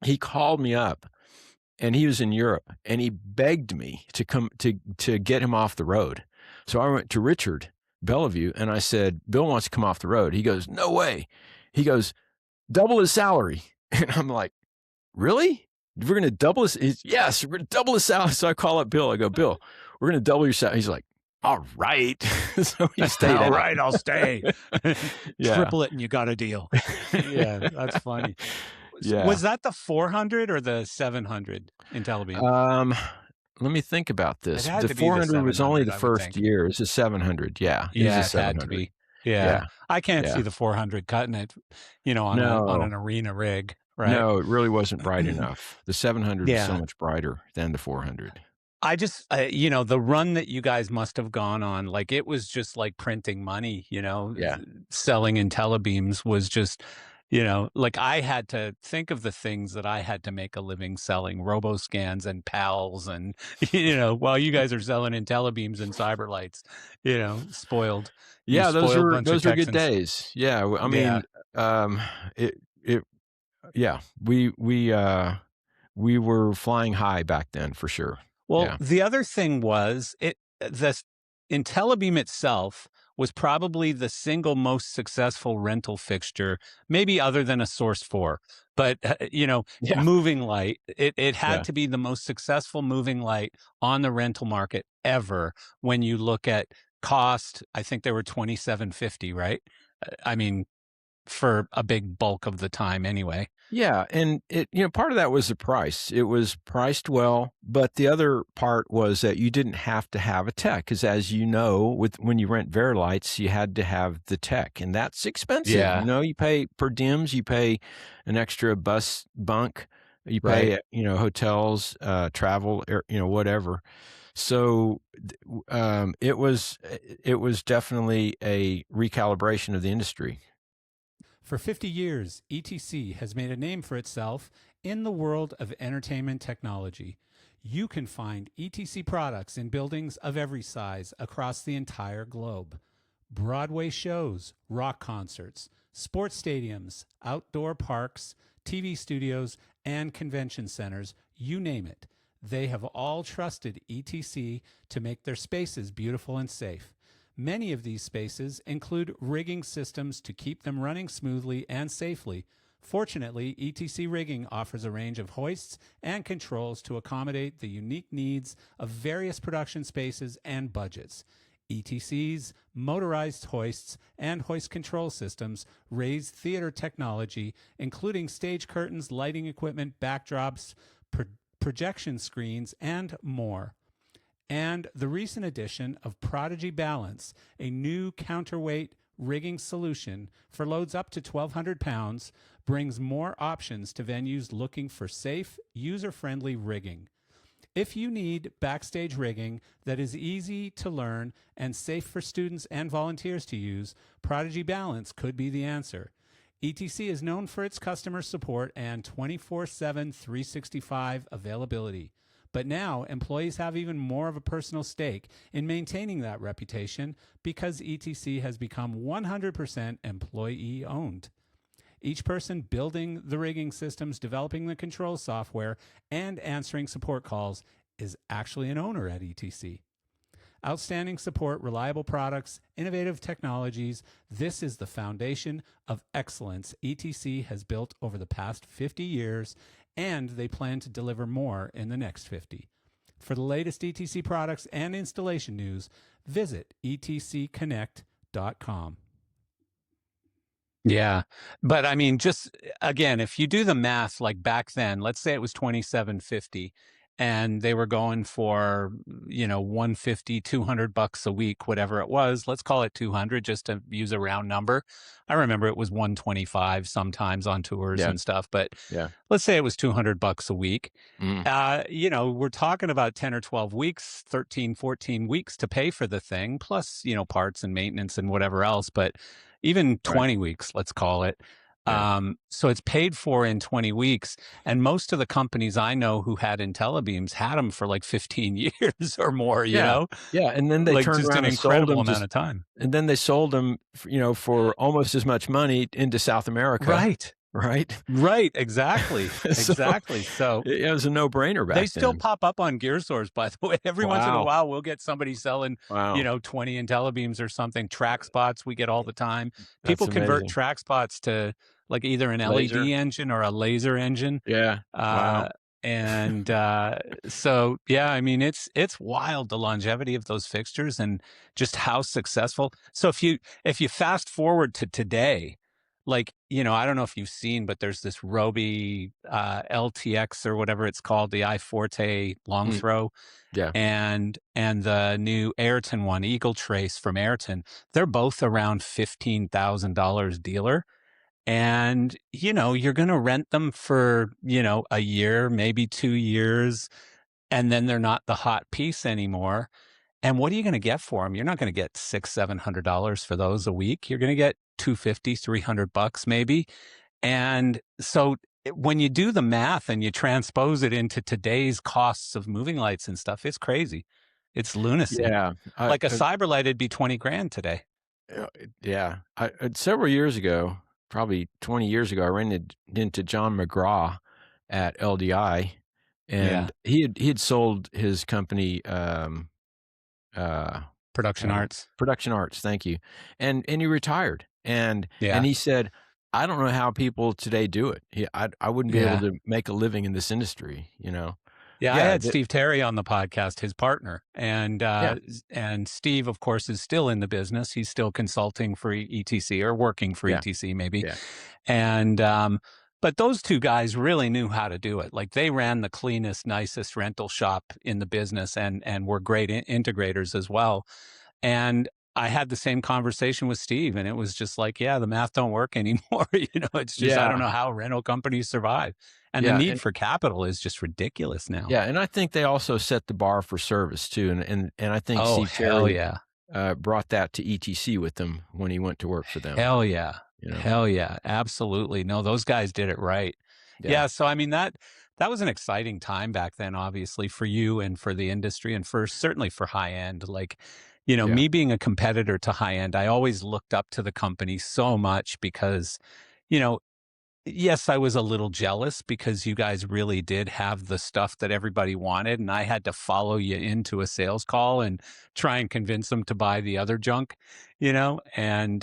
he called me up, and he was in Europe, and he begged me to come to get him off the road. So I went to Richard Bellevue, and I said, Bill wants to come off the road. He goes, no way. He goes, double his salary. And I'm like, really? We're going to double his? Yes, we're going to double his salary. So I call up Bill. I go, Bill, we're going to double your salary. He's like, all right. So he stayed. All right, I'll stay. Triple it and you got a deal. Yeah, that's funny. Yeah. Was that the 400 or the 700 IntelliBeam? Um, Let me think about It this. had The to be the 400 was only 700, the I would first think. year. It's a 700. Yeah, it was a Yeah, it had to 700. be. Yeah. Yeah, I can't see yeah. the 400 cutting it, on No, an arena rig, right? no, it really wasn't bright enough. The 700 was so Yeah. much brighter than the 400. I just, the run that you guys must have gone on, like it was just like printing money, Yeah. selling IntelliBeams was just, like I had to think of the things that I had to make a living selling RoboScans and PALs and, while you guys are selling IntelliBeams and Cyberlights, spoiled, you Yeah, spoiled bunch of those were good Texans. days. Yeah, I Yeah. mean, um, it yeah, we were flying high back then for sure. Well, Yeah. the other thing was the IntelliBeam itself was probably the single most successful rental fixture, maybe other than a Source 4. But Yeah. moving light, it had Yeah. to be the most successful moving light on the rental market ever when you look at cost. I think they were 2750, right? I mean, for a big bulk of the time anyway. Yeah, and part of that was the price. It was priced well, but the other part was that you didn't have to have a tech, because as you know, when you rent Verilights, you had to have the tech, and that's expensive. Yeah, You pay per diems, you pay an extra bus bunk, you right. pay hotels, travel, whatever. So it was definitely a recalibration of the industry. For 50 years, ETC has made a name for itself in the world of entertainment technology. You can find ETC products in buildings of every size across the entire globe. Broadway shows, rock concerts, sports stadiums, outdoor parks, TV studios, and convention centers, you name it. They have all trusted ETC to make their spaces beautiful and safe. Many of these spaces include rigging systems to keep them running smoothly and safely. Fortunately, ETC Rigging offers a range of hoists and controls to accommodate the unique needs of various production spaces and budgets. ETC's motorized hoists and hoist control systems raise theater technology, including stage curtains, lighting equipment, backdrops, projection screens, and more. And the recent addition of Prodigy Balance, a new counterweight rigging solution for loads up to 1,200 pounds, brings more options to venues looking for safe, user-friendly rigging. If you need backstage rigging that is easy to learn and safe for students and volunteers to use, Prodigy Balance could be the answer. ETC is known for its customer support and 24/7, 365 availability. But now, employees have even more of a personal stake in maintaining that reputation because ETC has become 100% employee owned. Each person building the rigging systems, developing the control software, and answering support calls is actually an owner at ETC. Outstanding support, reliable products, innovative technologies. This is the foundation of excellence ETC has built over the past 50 years, and they plan to deliver more in the next 50. For the latest ETC products and installation news, visit etcconnect.com. Yeah. But I mean, just again, if you do the math, like back then, let's say it was 2750 and they were going for, 150, $200 a week, whatever it was. Let's call it 200 just to use a round number. I remember it was 125 sometimes on tours Yeah. and stuff, but Yeah. let's say it was $200 a week. Mm. We're talking about 10 or 12 weeks, 13, 14 weeks to pay for the thing, plus, parts and maintenance and whatever else. But even 20 weeks, let's call it. Yeah. So it's paid for in 20 weeks. And most of the companies I know who had IntelliBeams had them for like 15 years or more, Yeah. Yeah, and then they like turned just an around and sold incredible them amount of time. and then they sold them, for almost as much money into South America, Right. right? Right. Exactly. So Exactly. So it was a no-brainer they back still then. pop up on Gear Source, by the way. Every once in a Wow. while, we'll get somebody selling, Wow. 20 IntelliBeams or something. Track spots we get all the time. That's People convert amazing. track spots to like either an Laser. LED engine or a laser engine. Yeah. Wow. And so, yeah, I mean, it's wild, the longevity of those fixtures and just how successful. So if you fast forward to today, like, I don't know if you've seen, but there's this Roby LTX or whatever it's called, the iForte long Mm, throw, yeah. and the new Ayrton one, Eagle Trace from Ayrton. They're both around $15,000 dealer. And, you're going to rent them for, a year, maybe 2 years, and then they're not the hot piece anymore. And what are you going to get for them? You're not going to get $600-700 for those a week. You're going to get 250, $300 maybe. And so when you do the math and you transpose it into today's costs of moving lights and stuff, it's crazy. It's lunacy. Yeah. Like a Cyberlight would be 20 grand today. Yeah. Several years ago, probably 20 years ago, I ran into John McGraw at LDI, Yeah. and he had sold his company, uh, Production Arts. Production Arts. Thank you. And he retired. And Yeah. he said, I don't know how people today do it. I wouldn't be able Yeah. to make a living in this industry, Yeah, I Yeah. had Steve Terry on the podcast, his partner, Yeah. and Steve, of course, is still in the business. He's still consulting for ETC or working for Yeah. ETC, maybe. Yeah. And but those two guys really knew how to do it. Like they ran the cleanest, nicest rental shop in the business, and were great integrators as well. And I had the same conversation with Steve, and it was just like, yeah, the math don't work anymore. It's just, I don't Yeah. know how rental companies survive. And the Yeah. need for capital is just ridiculous now. Yeah, and I think they also set the bar for service too, and I think Oh, Steve hell Terry yeah. brought that to ETC with him when he went to work for them. Hell yeah. You know, Hell yeah. Absolutely. No, those guys did it right. yeah, Yeah. So, I mean, that was an exciting time back then, obviously, for you and for the industry and certainly for High End. Like, yeah, me being a competitor to High End, I always looked up to the company so much because, you know, yes, I was a little jealous because you guys really did have the stuff that everybody wanted, and I had to follow you into a sales call and try and convince them to buy the other junk, And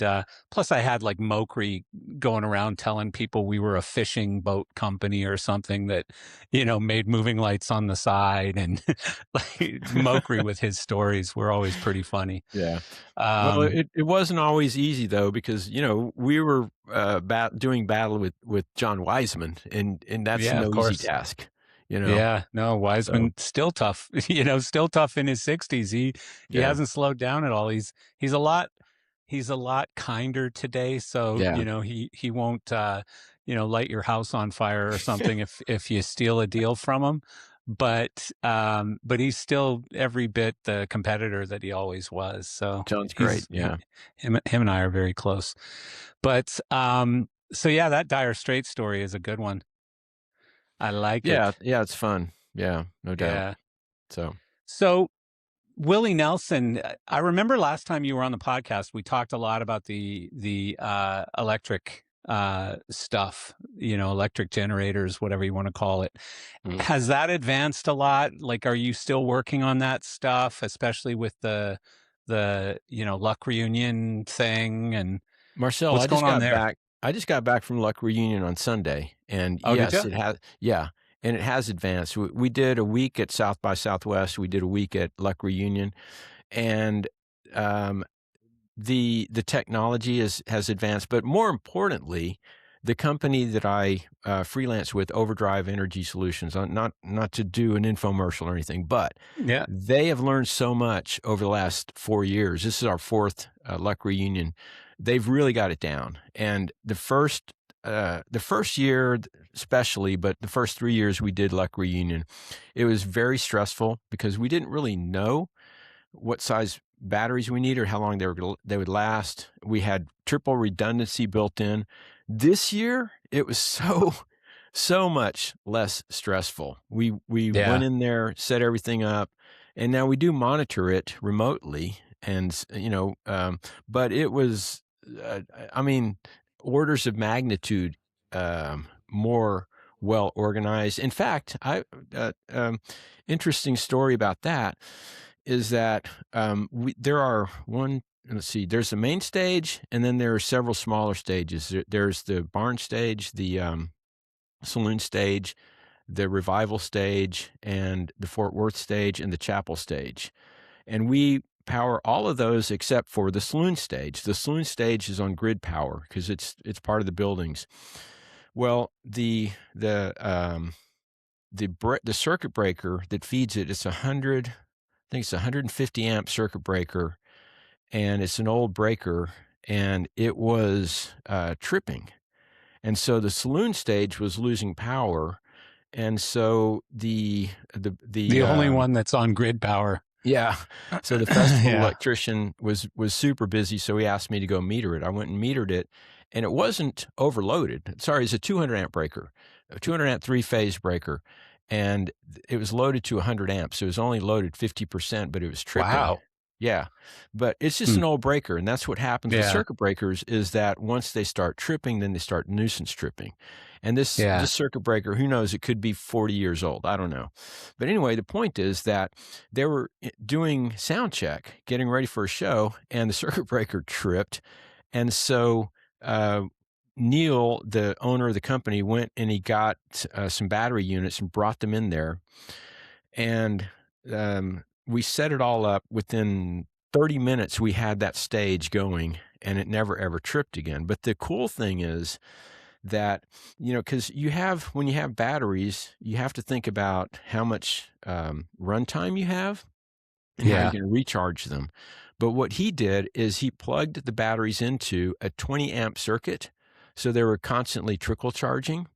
plus, I had like Mokri going around telling people we were a fishing boat company or something that, made moving lights on the side, and like Mokri with his stories were always pretty funny. yeah. Well, Um, it wasn't always easy though because we were doing battle with John Wiseman, and that's yeah, of no easy course. task. Yeah, no, So Wiseman still tough, still tough in his 60s. He yeah, hasn't slowed down at all. He's a lot kinder today, so, yeah, he won't light your house on fire or something if you steal a deal from him. But he's still every bit the competitor that he always was. So John's great. Yeah, him and I are very close. But so yeah, that Dire Straits story is a good one. I like yeah, it. yeah. It's fun. Yeah, no doubt. Yeah. So So Willie Nelson, I remember last time you were on the podcast, we talked a lot about the electric stuff, electric generators, whatever you want to call it. mm. Has that advanced a lot? Like, are you still working on that stuff, especially with the Luck Reunion thing, and Marcel, what's going on there? I just got back from Luck Reunion on Sunday, and Oh, did yes, you? it has. Yeah, and it has advanced. We did a week at South by Southwest. We did a week at Luck Reunion, and um, the technology has advanced. But more importantly, the company that I freelance with, Overdrive Energy Solutions, not to do an infomercial or anything, but Yeah. they have learned so much over the last 4 years. This is our fourth Luck Reunion. They've really got it down. And the first year, especially, but the first 3 years we did Luck Reunion, it was very stressful because we didn't really know what size batteries we need or how long they would last. We had triple redundancy built in. This year, it was so much less stressful. We went Yeah. in there, set everything up, and now we do monitor it remotely. And but it was, I mean, orders of magnitude more well organized. In fact, interesting story about that is that there are let's see, there's the main stage, and then there are several smaller stages. There's the barn stage, the saloon stage, the revival stage, and the Fort Worth stage, and the chapel stage. And we power all of those except for the saloon stage. The saloon stage is on grid power because it's part of the buildings. Well, the circuit breaker that feeds it, it's 150 amp circuit breaker, and it's an old breaker, and it was tripping. And so the saloon stage was losing power. And so the only one that's on grid power. Yeah. So the festival electrician was super busy, so he asked me to go meter it. I went and metered it, and it wasn't overloaded. Sorry, it's a 200 amp breaker, a 200 amp 3-phase breaker, and it was loaded to 100 amps. It was only loaded 50%, but it was tripping. Wow. Yeah. But it's just an old breaker, and that's what happens with circuit breakers is that once they start tripping, then they start nuisance tripping. And this circuit breaker, who knows, it could be 40 years old. I don't know. But anyway, the point is that they were doing sound check, getting ready for a show, and the circuit breaker tripped. And so Neil, the owner of the company, went and he got some battery units and brought them in there. And we set it all up. Within 30 minutes, we had that stage going, and it never, ever tripped again. But the cool thing is that, because when you have batteries, you have to think about how much runtime you have and how you're going to recharge them. But what he did is he plugged the batteries into a 20 amp circuit, so they were constantly trickle charging,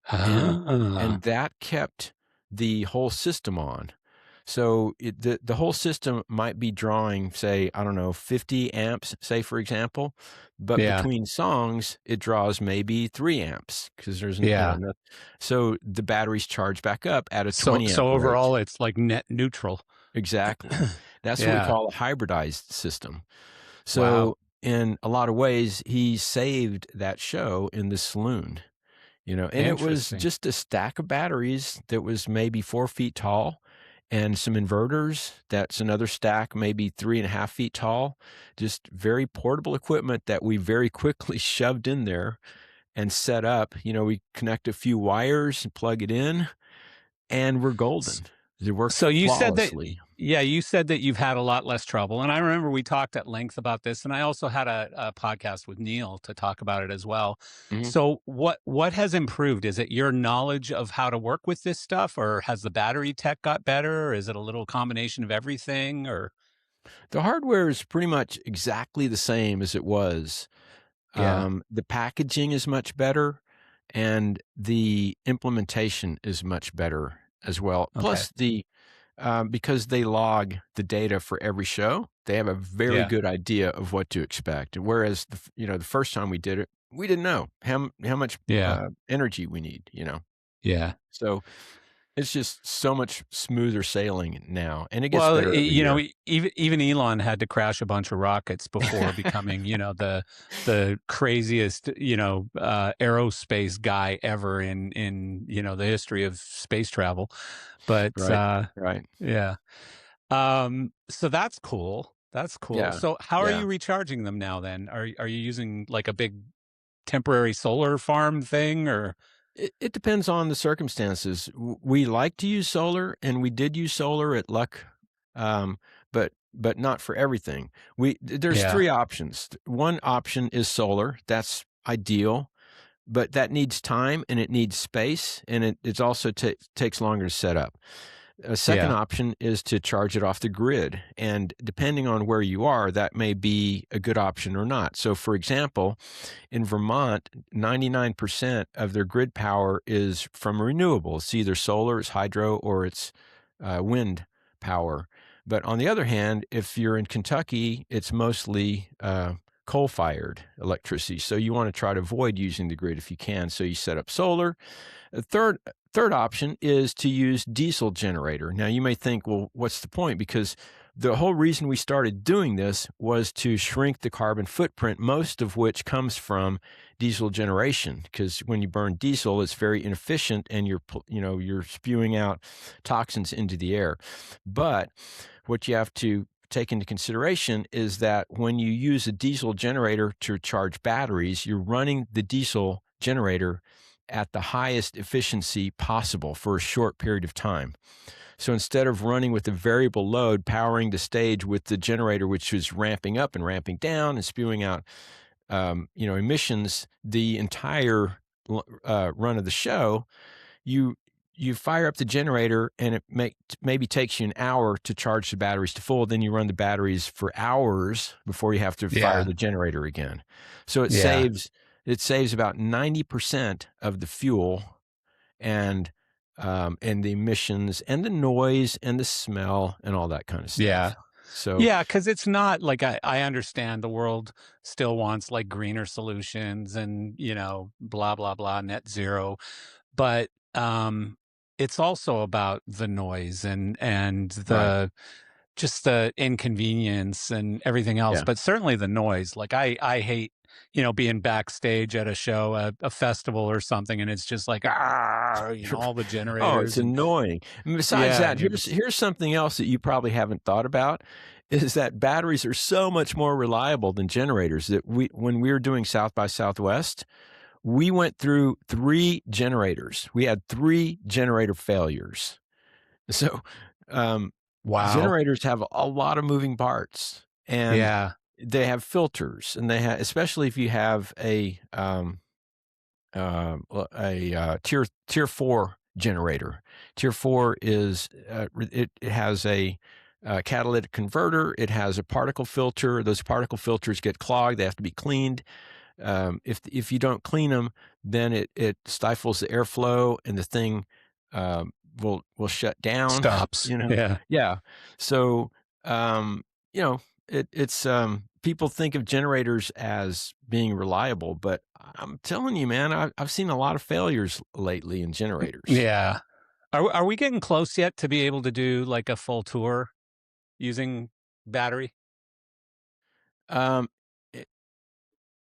and that kept the whole system on. So the whole system might be drawing, say, I don't know, 50 amps, say, for example, but between songs, it draws maybe 3 amps because there's enough. So the batteries charge back up at a 20 amp. So overall, it's like net neutral. Exactly. That's what we call a hybridized system. So in a lot of ways, he saved that show in the saloon. And it was just a stack of batteries that was maybe 4 feet tall, and some inverters. That's another stack, maybe 3.5 feet tall. Just very portable equipment that we very quickly shoved in there and set up. We connect a few wires and plug it in, and we're golden. It works flawlessly. You said that you've had a lot less trouble. And I remember we talked at length about this, and I also had a podcast with Neil to talk about it as well. Mm-hmm. So what has improved? Is it your knowledge of how to work with this stuff, or has the battery tech got better? Or is it a little combination of everything? Or the hardware is pretty much exactly the same as it was. The packaging is much better, and the implementation is much better as well. Okay. Plus because they log the data for every show, they have a very good idea of what to expect. Whereas the first time we did it, we didn't know how much energy we need. Yeah. So it's just so much smoother sailing now, and it gets better. Even Elon had to crash a bunch of rockets before becoming, the craziest, aerospace guy ever in the history of space travel. But right. Yeah. So that's cool. That's cool. Yeah. So how are you recharging them now then? Are you using like a big temporary solar farm thing, or? It depends on the circumstances. We like to use solar, and we did use solar at Luck, but not for everything. There's 3 options. One option is solar. That's ideal, but that needs time and it needs space, and it also takes longer to set up. A second option is to charge it off the grid, and depending on where you are, that may be a good option or not. So, for example, in Vermont, 99% of their grid power is from renewables. It's either solar, it's hydro, or it's wind power. But on the other hand, if you're in Kentucky, it's mostly coal-fired electricity. So you want to try to avoid using the grid if you can. So you set up solar. A third option is to use diesel generator. Now you may think, well, what's the point? Because the whole reason we started doing this was to shrink the carbon footprint, most of which comes from diesel generation. Because when you burn diesel, it's very inefficient, and you're spewing out toxins into the air. But what you have to take into consideration is that when you use a diesel generator to charge batteries, you're running the diesel generator at the highest efficiency possible for a short period of time. So instead of running with a variable load, powering the stage with the generator, which was ramping up and ramping down and spewing out, emissions the entire run of the show, you fire up the generator and it maybe takes you an hour to charge the batteries to full. Then you run the batteries for hours before you have to fire Yeah. the generator again. So it Yeah. saves about 90% of the fuel and the emissions and the noise and the smell and all that kind of Yeah. stuff. So Yeah, because it's not like I understand the world still wants like greener solutions and, blah, blah, blah, net zero. But it's also about the noise and right, just the inconvenience and everything else, yeah. but certainly the noise. Like I hate, being backstage at a show, a festival or something, and it's just like all the Oh, it's generators and annoying. And besides yeah, that, and you're just here's something else that you probably haven't thought about is that batteries are so much more reliable than generators that when we were doing South by Southwest, we went through 3 generators. We had 3 generator failures. So, um, wow. generators have a lot of moving parts and Yeah. they have filters and they have, especially if you have tier 4 generator. Tier 4 is it has a catalytic converter. It has a particle filter. Those particle filters get clogged. They have to be cleaned. If you don't clean them, then it stifles the airflow and the thing will shut down. Stops. Yeah. Yeah. So um, you know it's people think of generators as being reliable, but I'm telling you, man, I've seen a lot of failures lately in generators. Yeah. Are we getting close yet to be able to do like a full tour using battery? Um, it,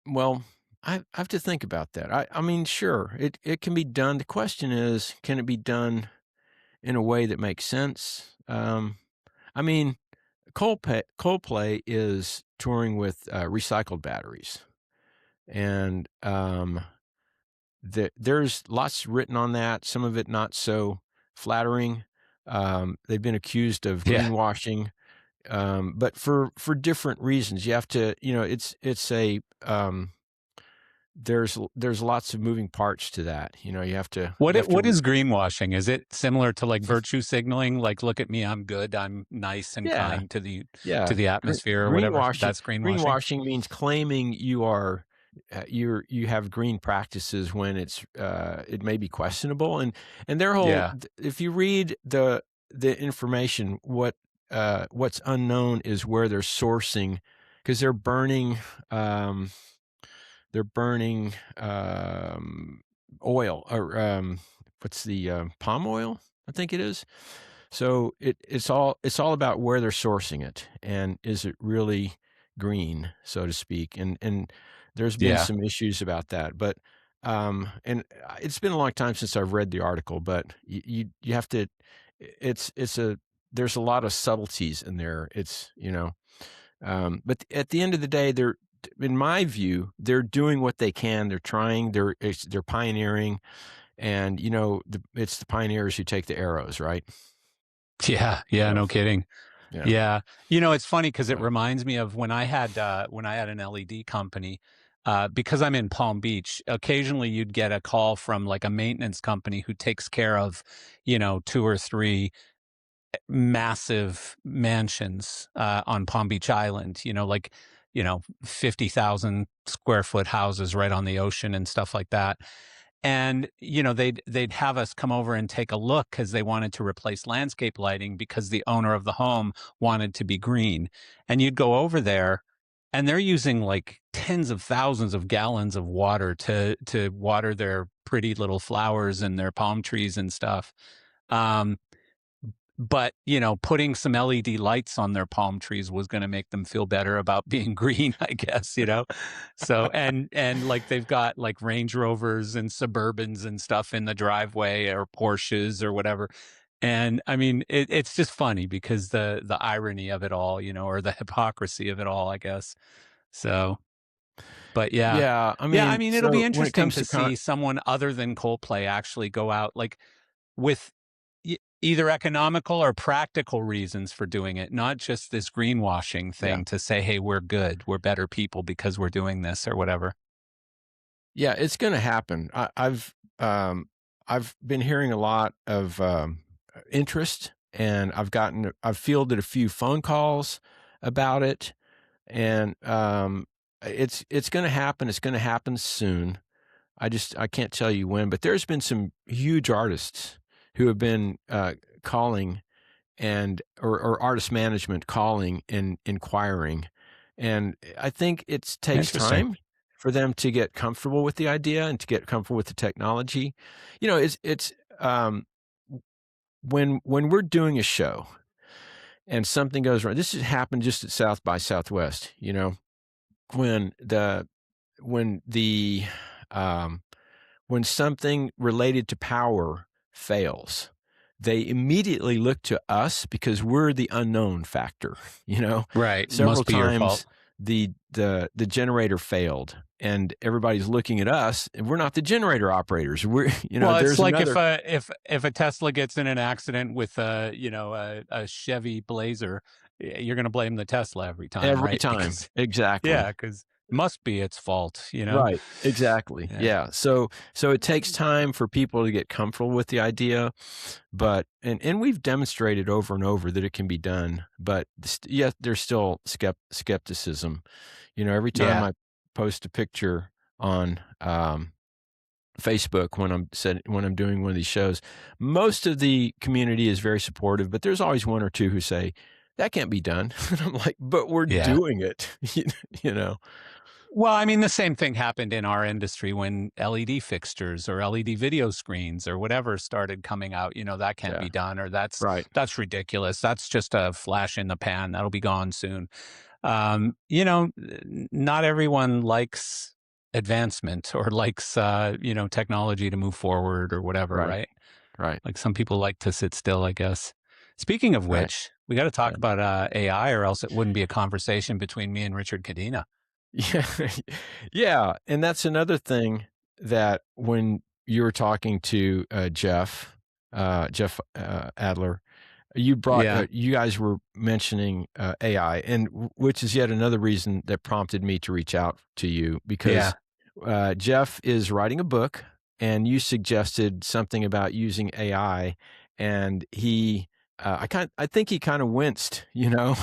well, I have to think about that. I mean, sure, it can be done. The question is, can it be done in a way that makes sense? I mean, Coldplay is touring with recycled batteries, and there's lots written on that. Some of it not so flattering. They've been accused of Yeah. greenwashing, but for different reasons. You have to, it's a there's lots of moving parts to that. You have What to is greenwashing? Is it similar to like virtue signaling? Like, look at me, I'm good, I'm nice and yeah. kind to the Yeah, atmosphere or whatever. greenwashing. That's greenwashing. Greenwashing means claiming you have green practices when it may be questionable, and their whole. Yeah. If you read the information, what's unknown is where they're sourcing, because um, they're burning oil or what's the palm oil? I think it is. So it's all about where they're sourcing it and is it really green, so to speak. And there's been Yeah. some issues about that, but and it's been a long time since I've read the article, but you have to. It's a there's a lot of subtleties in there. But at the end of the day, in my view, they're doing what they can. They're trying. They're pioneering, and it's the pioneers who take the arrows, right? Yeah. Yeah. So No kidding. yeah. Yeah. It's funny because it So, reminds me of when I had an LED company. Because I'm in Palm Beach, occasionally you'd get a call from like a maintenance company who takes care of, 2 or 3 massive mansions on Palm Beach Island, 50,000 square foot houses right on the ocean and stuff like that. And they'd have us come over and take a look because they wanted to replace landscape lighting because the owner of the home wanted to be green. And you'd go over there and they're using like tens of thousands of gallons of water to water their pretty little flowers and their palm trees and stuff. Um, but putting some LED lights on their palm trees was going to make them feel better about being green, I guess. So and like they've got like Range Rovers and Suburbans and stuff in the driveway or Porsches or whatever. And I mean it's just funny because the irony of it all, or the hypocrisy of it all, I guess. So but yeah. yeah, I Yeah, I mean, mean it'll be so when it interesting comes to to see someone other than Coldplay actually go out like with either economical or practical reasons for doing it, not just this greenwashing Yeah. thing to say, hey, we're good, we're better people because we're doing this or whatever. Yeah, it's going to happen. I've been hearing a lot of interest, and I've fielded a few phone calls about it, and it's going to happen. It's going to happen soon. I can't tell you when, but there's been some huge artists who have been calling or artist management calling and inquiring. And I think it takes Interesting. time for them to get comfortable with the idea and to get comfortable with the technology. You know, it's when we're doing a show and something goes wrong. This has happened just at South by Southwest. You know, when when the when something related to power fails, they immediately look to us because we're the unknown factor. You know, Right. several Must be your fault. times the generator failed, and everybody's looking at us, and we're not the generator operators. We're Well, it's there's like if another a Tesla gets in an accident with a Chevy Blazer, you're going to blame the Tesla every time, every right? time. Because Exactly. yeah, because must be its fault, Right. Exactly. Yeah. Yeah. So it takes time for people to get comfortable with the idea, but and we've demonstrated over and over that it can be done, but yet there's still skepticism. You know, every time Yeah. I post a picture on Facebook when I'm doing one of these shows, most of the community is very supportive, but there's always one or two who say that can't be done. And I'm like, but we're Yeah. doing it. You know. Well, I mean, the same thing happened in our industry when LED fixtures or LED video screens or whatever started coming out. That can't Yeah. be done, or Right. that's ridiculous. That's just a flash in the pan. That'll be gone soon. Not everyone likes advancement or likes technology to move forward or whatever, Right. right? Right. Like some people like to sit still, I guess. Speaking of Right. which, we got to talk Yeah. about AI, or else it wouldn't be a conversation between me and Richard Cadena. Yeah. Yeah. And that's another thing that when you were talking to Jeff Adler, Yeah. you guys were mentioning AI, and which is yet another reason that prompted me to reach out to you Yeah. because Jeff is writing a book, and you suggested something about using AI, and I think he kind of winced, you know,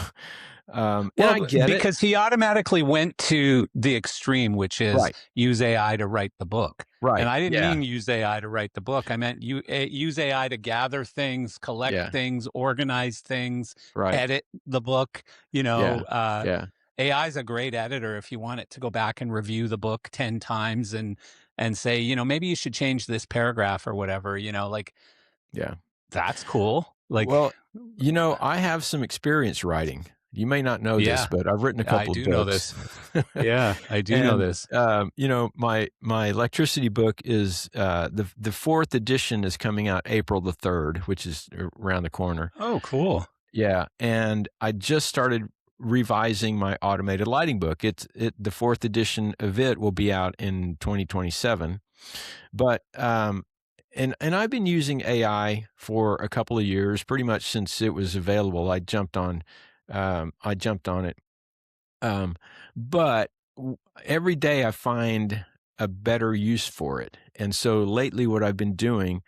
and I Well, get it. because he automatically went to the extreme, which is Right. use AI to write the book. And Right. I didn't Yeah. mean use AI to write the book. I meant use AI to gather things, collect Yeah. things, organize things, Right. edit the book. Yeah. Yeah. AI is a great editor if you want it to go back and review the book 10 times and say, maybe you should change this paragraph or whatever, like Yeah. that's cool. Like, Well, I have some experience writing. You may not know this, yeah, but I've written a I couple of do know books. this. Yeah, I do know And this. my electricity book is the fourth edition is coming out April the 3rd, which is around the corner. Oh, cool. Yeah, and I just started revising my automated lighting book. The fourth edition of it will be out in 2027. But and I've been using AI for a couple of years, pretty much since it was available. I jumped on it. But every day I find a better use for it. And so lately what I've been doing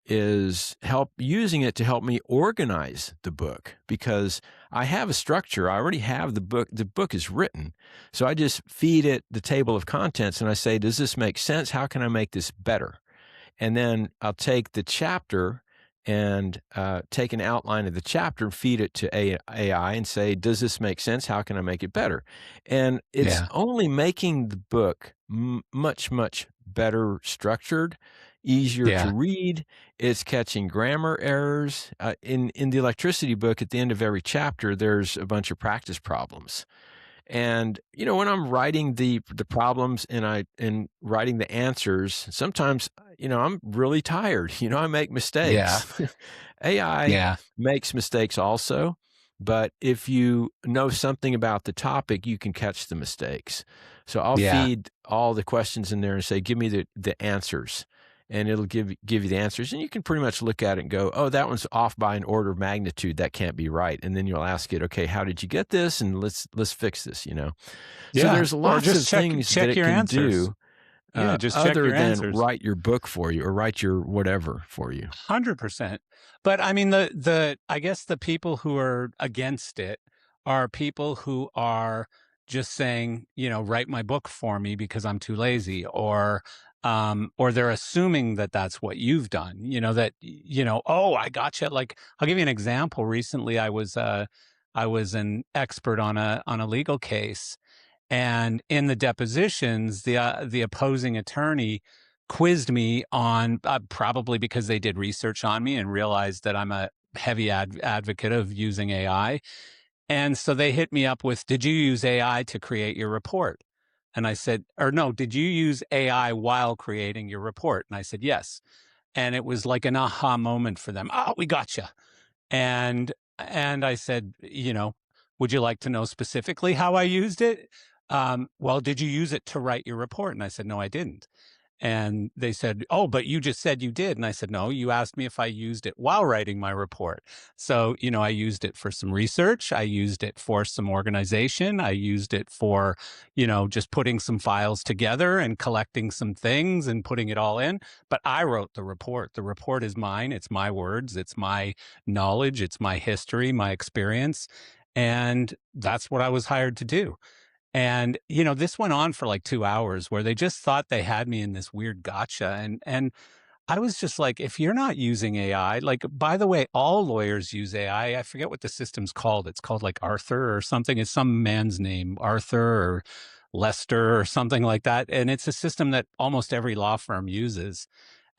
is using it to help me organize the book because I have a structure. I already have the book. The book is written. So I just feed it the table of contents and I say, does this make sense? How can I make this better? And then I'll take the chapter and take an outline of the chapter and feed it to AI and say, does this make sense? How can I make it better? And it's only making the book much, much better structured, easier to read. It's catching grammar errors. In the electricity book, at the end of every chapter, there's a bunch of practice problems. And when I'm writing the problems and writing the answers, sometimes I'm really tired. I make mistakes. AI makes mistakes also, but if you know something about the topic, you can catch the mistakes. So I'll feed all the questions in there and say, give me the answers. and it'll give you the answers, and you can pretty much look at it and go, oh, that one's off by an order of magnitude. That can't be right. And then you'll ask it, okay, how did you get this? And let's fix this. So Yeah. there's Or lots of just things that check it your can answers. do Yeah, just check other your than answers. write your book for you or write your whatever for you. 100%. But I mean, I guess the people who are against it are people who are just saying, write my book for me because I'm too lazy, or they're assuming that that's what you've done. Oh, I gotcha. Like, I'll give you an example. Recently, I was an expert on a legal case, and in the depositions, the opposing attorney quizzed me on, probably because they did research on me and realized that I'm a heavy advocate of using AI. And so they hit me up with, did you use AI to create your report? And I said, or no, did you use AI while creating your report? And I said, yes. And it was like an aha moment for them. Oh, we gotcha. And I said, would you like to know specifically how I used it? Well, did you use it to write your report? And I said, no, I didn't. And they said, oh, but you just said you did. And I said, no, you asked me if I used it while writing my report. So, I used it for some research. I used it for some organization. I used it for, just putting some files together and collecting some things and putting it all in. But I wrote the report. The report is mine. It's my words. It's my knowledge. It's my history, my experience. And that's what I was hired to do. And, this went on for like 2 hours where they just thought they had me in this weird gotcha. And I was just like, if you're not using AI, like, by the way, all lawyers use AI. I forget what the system's called. It's called like Arthur or something. It's some man's name, Arthur or Lester or something like that. And it's a system that almost every law firm uses.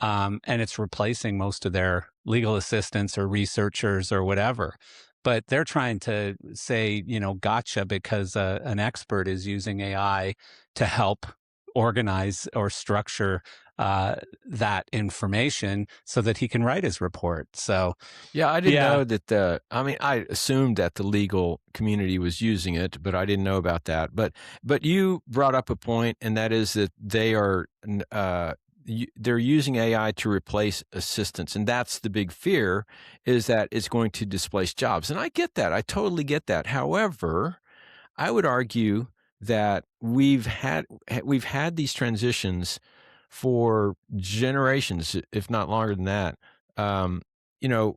And it's replacing most of their legal assistants or researchers or whatever. But they're trying to say, gotcha, because an expert is using AI to help organize or structure that information so that he can write his report. So, Yeah, I didn't yeah. know that I assumed that the legal community was using it, but I didn't know about that. But you brought up a point, and that is that they're using AI to replace assistants, and that's the big fear, is that it's going to displace jobs. And I get that. I totally get that. However, I would argue that we've had these transitions for generations, if not longer than that.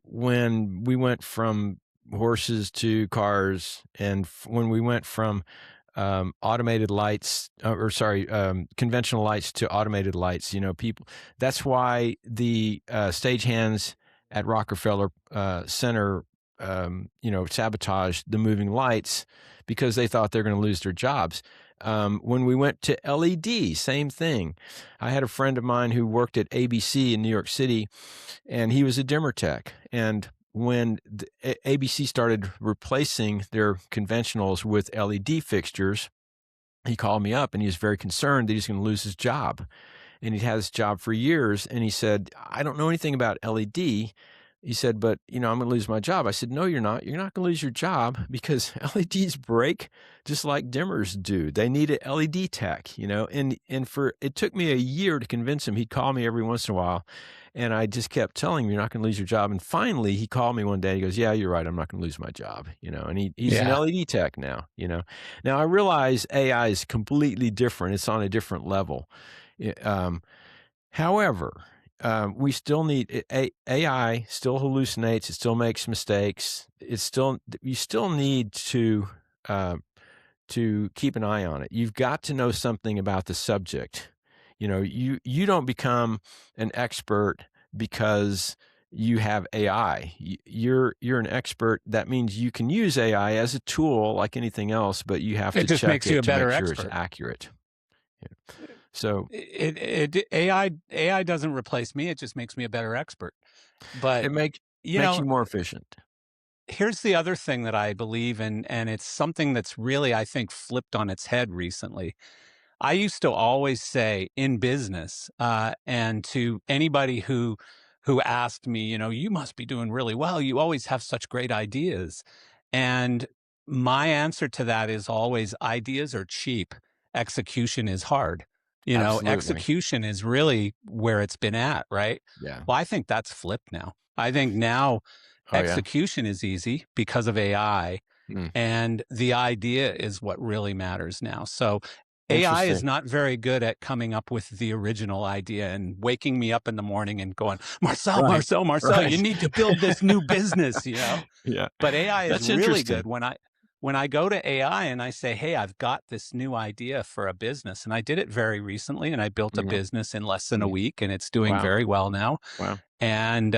When we went from horses to cars, and when we went from automated lights, conventional lights to automated lights, people. That's why the stagehands at Rockefeller Center, sabotaged the moving lights because they thought they're going to lose their jobs. When we went to LED, same thing. I had a friend of mine who worked at ABC in New York City, and he was a dimmer tech. And when ABC started replacing their conventionals with LED fixtures, he called me up and he was very concerned that he's going to lose his job. And he'd had this job for years. And he said, I don't know anything about LED. He said, but, I'm going to lose my job. I said, no, you're not. You're not going to lose your job because LEDs break just like dimmers do. They need an LED tech, and it took me a year to convince him. He'd call me every once in a while. And I just kept telling him, you're not going to lose your job. And finally, he called me one day. He goes, yeah, you're right. I'm not going to lose my job. And he's an LED tech now. Now I realize AI is completely different. It's on a different level. However, we still need AI. Still hallucinates. It still makes mistakes. You still need to keep an eye on it. You've got to know something about the subject. You don't become an expert because you have AI. You're an expert. That means you can use AI as a tool like anything else, but you have to just check makes you it a to make better sure expert. it's accurate. So AI doesn't replace me. It just makes me a better expert. But it makes you more efficient. Here's the other thing that I believe in, and it's something that's really, I think, flipped on its head recently. I used to always say in business, and to anybody who asked me, you must be doing really well. You always have such great ideas. And my answer to that is always, ideas are cheap. Execution is hard. Absolutely. Execution is really where it's been at, right? Yeah. Well, I think that's flipped now. I think now Oh yeah. execution is easy because of AI, Hmm. and the idea is what really matters now. So AI is Interesting. not very good at coming up with the original idea and waking me up in the morning and going, Marcel, Right. Marcel, Marcel, you Right. need to build this new business. Yeah. But AI is That's really interesting. good when I go to AI and I say, "Hey, I've got this new idea for a business." And I did it very recently, and I built a Yeah. business in less than a Mm. week, and it's doing Wow. very well now. Wow. And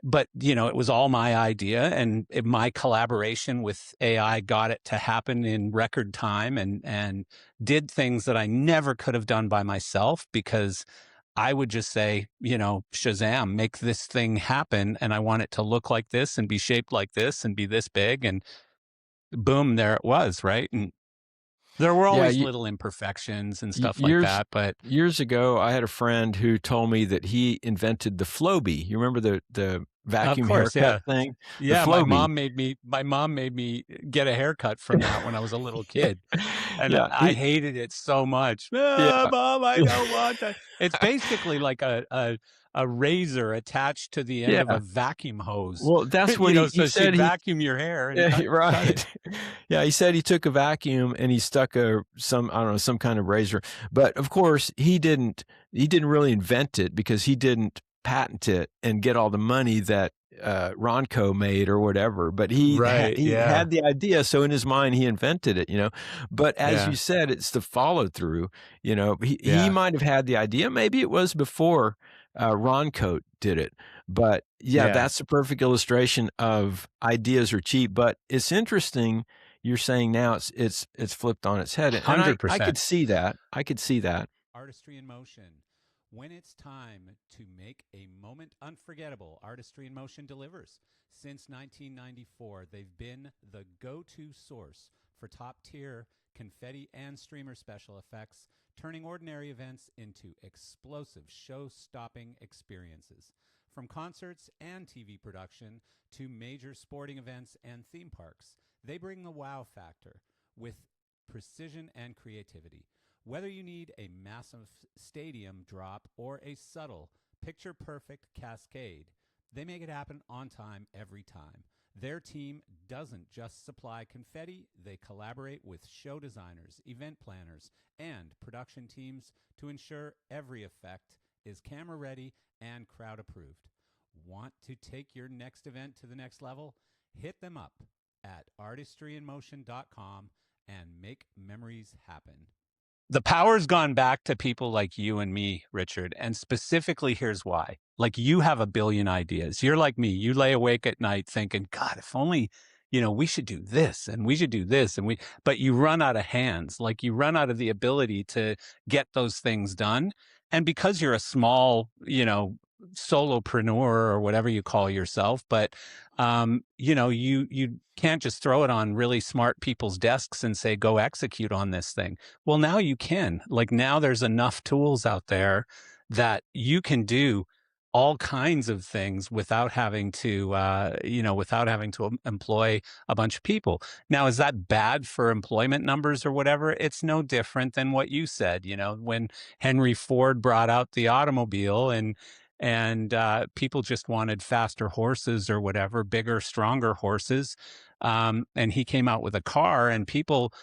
but it was all my idea, and my collaboration with AI got it to happen in record time, and did things that I never could have done by myself, because I would just say, Shazam, make this thing happen. And I want it to look like this and be shaped like this and be this big. And boom, there it was. Right. And there were Yeah. always little imperfections and stuff like Years that. But ago, I had a friend who told me that he invented the Flowbee. You remember the of vacuum course, haircut yeah. thing? The Yeah. Flowbee. My mom made me get a haircut from that when I was a little Yeah. kid. And Yeah. I hated it so much. Yeah. Ah, Mom, I Yeah. don't want that. It's basically like a razor attached to the end of Yeah. a vacuum hose, Well, that's what he so she'd said. He vacuum your hair and Yeah, cut it. right. Yeah, he said he took a vacuum and he stuck some, I don't know, some kind of razor. But of course, he didn't really invent it, because he didn't patent it and get all the money that Ronco made or whatever. But Right. he Yeah. had the idea, so in his mind he invented it. But as Yeah. you said, it's the follow through. He Yeah. might have had the idea. Maybe it was before Ronco did it. But yeah, Yeah. that's a perfect illustration of ideas are cheap. But it's interesting you're saying now it's flipped on its head, and I 100%. could see that. I could see that. Artistry in motion. When it's time to make a moment unforgettable, Artistry in Motion delivers. Since 1994, they've been the go-to source for top-tier confetti and streamer special effects, turning ordinary events into explosive, show-stopping experiences. From concerts and TV production to major sporting events and theme parks, they bring the wow factor with precision and creativity. Whether you need a massive stadium drop or a subtle, picture perfect cascade, they make it happen on time every time. Their team doesn't just supply confetti, they collaborate with show designers, event planners, and production teams to ensure every effect is camera ready and crowd approved. Want to take your next event to the next level? Hit them up at artistryinmotion.com and make memories happen. The power's gone back to people like you and me, Richard. And specifically, here's why. Like, you have a billion ideas. You're like me. You lay awake at night thinking, God, if only, we should do this and we should do this. But you run out of hands. Like, you run out of the ability to get those things done. And because you're a small, solopreneur or whatever you call yourself, but you can't just throw it on really smart people's desks and say, go execute on this thing. Well, now you can. Like, now there's enough tools out there that you can do all kinds of things without having to, employ a bunch of people. Now, is that bad for employment numbers or whatever? It's no different than what you said. When Henry Ford brought out the automobile, and people just wanted faster horses or whatever, bigger, stronger horses. And he came out with a car, and people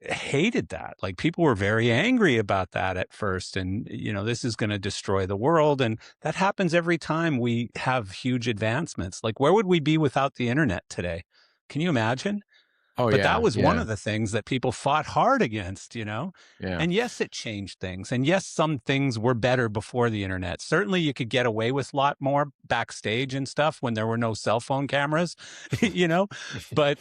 hated that. Like, people were very angry about that at first. And, this is going to destroy the world. And that happens every time we have huge advancements. Like, where would we be without the internet today? Can you imagine? Oh But that yeah, was one yeah, of the things that people fought hard against. yeah. And yes, it changed things. And yes, some things were better before the internet. Certainly you could get away with a lot more backstage and stuff when there were no cell phone cameras, you know, but,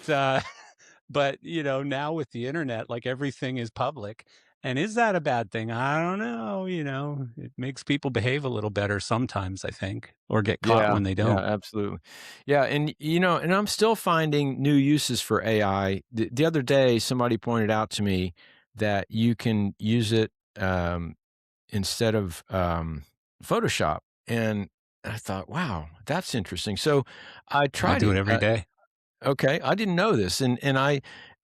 now with the internet, like, everything is public. And is that a bad thing? I don't know. It makes people behave a little better sometimes, I think, or get caught Yeah, when they yeah, don't. absolutely. Yeah, and I'm still finding new uses for AI. The other day, somebody pointed out to me that you can use it instead of Photoshop, and I thought, wow, that's interesting. So I I tried do it it. every day. Okay, I didn't know this, and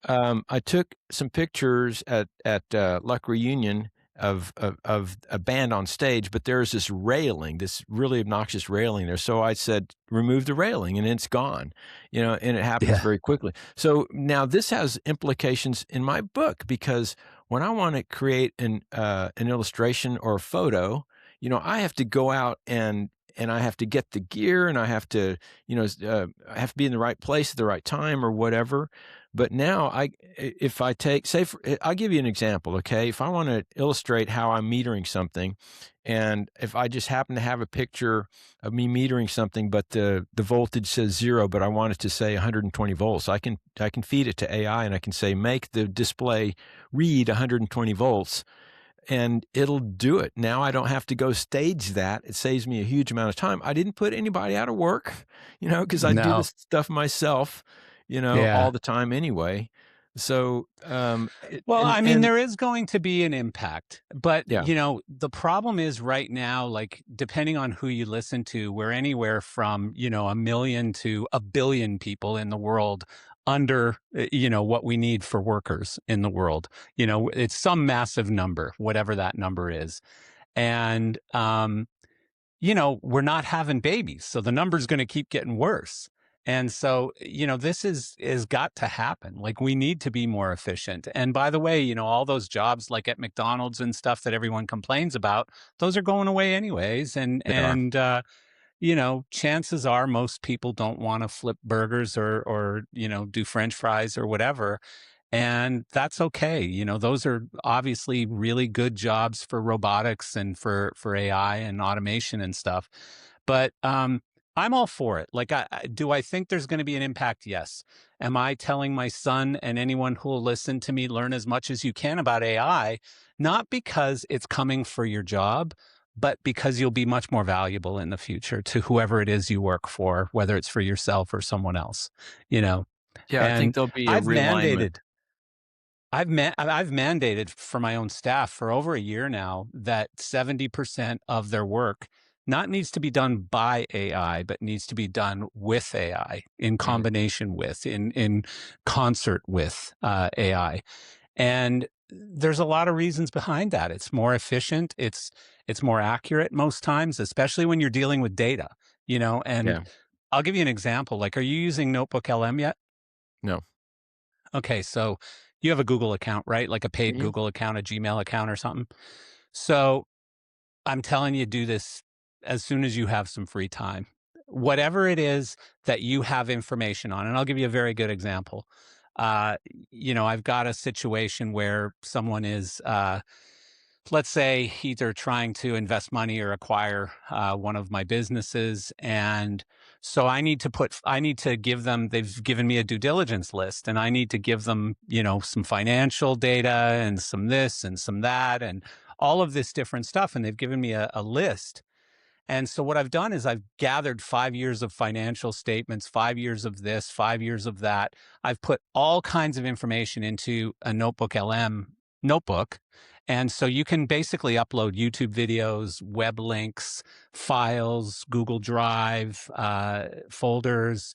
I took some pictures at Luck Reunion of a band on stage, but there's this railing, this really obnoxious railing there. So I said, remove the railing, and it's gone, and it happens Yeah. very quickly. So now this has implications in my book, because when I want to create an illustration or a photo, I have to go out and I have to get the gear, and I have to, I have to be in the right place at the right time or whatever. But now if I take, I'll give you an example, okay? If I want to illustrate how I'm metering something, and if I just happen to have a picture of me metering something, but the voltage says 0, but I want it to say 120 volts, I can feed it to AI, and I can say, make the display read 120 volts, and it'll do it. Now I don't have to go stage that. It saves me a huge amount of time. I didn't put anybody out of work, because I do No. this stuff myself, Yeah. all the time anyway. So, Well, I mean, and there is going to be an impact, but yeah, the problem is right now, like, depending on who you listen to, we're anywhere from, 1 million to 1 billion people in the world under, what we need for workers in the world. It's some massive number, whatever that number is. And, we're not having babies, so the number's going to keep getting worse. And so, this is got to happen. Like, we need to be more efficient. And by the way, all those jobs like at McDonald's and stuff that everyone complains about, those are going away anyways. And they are. chances are most people don't want to flip burgers or do French fries or whatever. And that's okay. Those are obviously really good jobs for robotics and for AI and automation and stuff. But I'm all for it. Like, do I think there's going to be an impact? Yes. Am I telling my son and anyone who will listen to me, learn as much as you can about AI, not because it's coming for your job, but because you'll be much more valuable in the future to whoever it is you work for, whether it's for yourself or someone else, Yeah, I think and there'll be a I've realignment. mandated I've mandated for my own staff for over a year now that 70% of their work not needs to be done by AI, but needs to be done with AI, in Mhm. combination with, in concert with AI. And there's a lot of reasons behind that. It's more efficient. It's more accurate most times, especially when you're dealing with data. And Yeah, I'll give you an example. Like, are you using Notebook LM yet? no. Okay, so you have a Google account, right? Like a paid Mhm. Google account, a Gmail account or something. So I'm telling you, do this as soon as you have some free time. Whatever it is that you have information on, and I'll give you a very good example. Uh, I've got a situation where someone is let's say either trying to invest money or acquire one of my businesses. And so I need to give them, they've given me a due diligence list, and I need to give them, some financial data and some this and some that and all of this different stuff. And they've given me a list. And so what I've done is I've gathered 5 years of financial statements, 5 years of this, 5 years of that. I've put all kinds of information into a Notebook LM notebook. And so you can basically upload YouTube videos, web links, files, Google Drive, folders,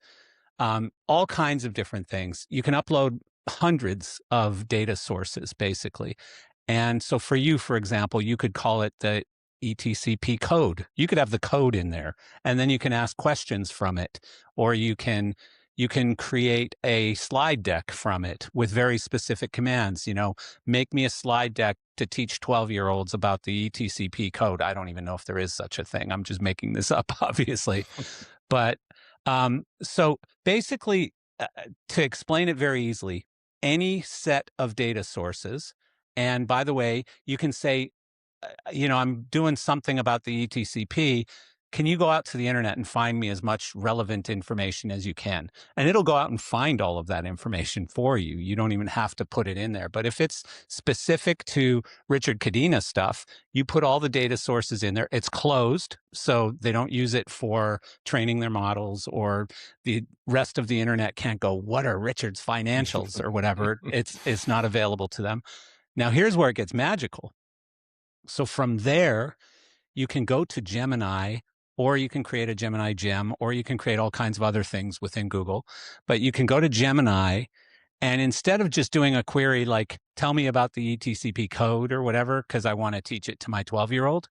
all kinds of different things. You can upload hundreds of data sources, basically. And so for you, for example, you could call it the ETCP code. You could have the code in there, and then you can ask questions from it, or you can create a slide deck from it with very specific commands. Make me a slide deck to teach 12-year-olds about the ETCP code. I don't even know if there is such a thing. I'm just making this up, obviously. But so basically, to explain it very easily, any set of data sources, and by the way, you can say, I'm doing something about the ETCP. Can you go out to the internet and find me as much relevant information as you can? And it'll go out and find all of that information for you. You don't even have to put it in there. But if it's specific to Richard Cadena stuff, you put all the data sources in there. It's closed, so they don't use it for training their models, or the rest of the internet can't go, what are Richard's financials or whatever. It's not available to them. Now, here's where it gets magical. So from there, you can go to Gemini, or you can create a Gemini gem, or you can create all kinds of other things within Google. But you can go to Gemini And instead of just doing a query like, tell me about the ETCP code or whatever, because I want to teach it to my 12-year-old,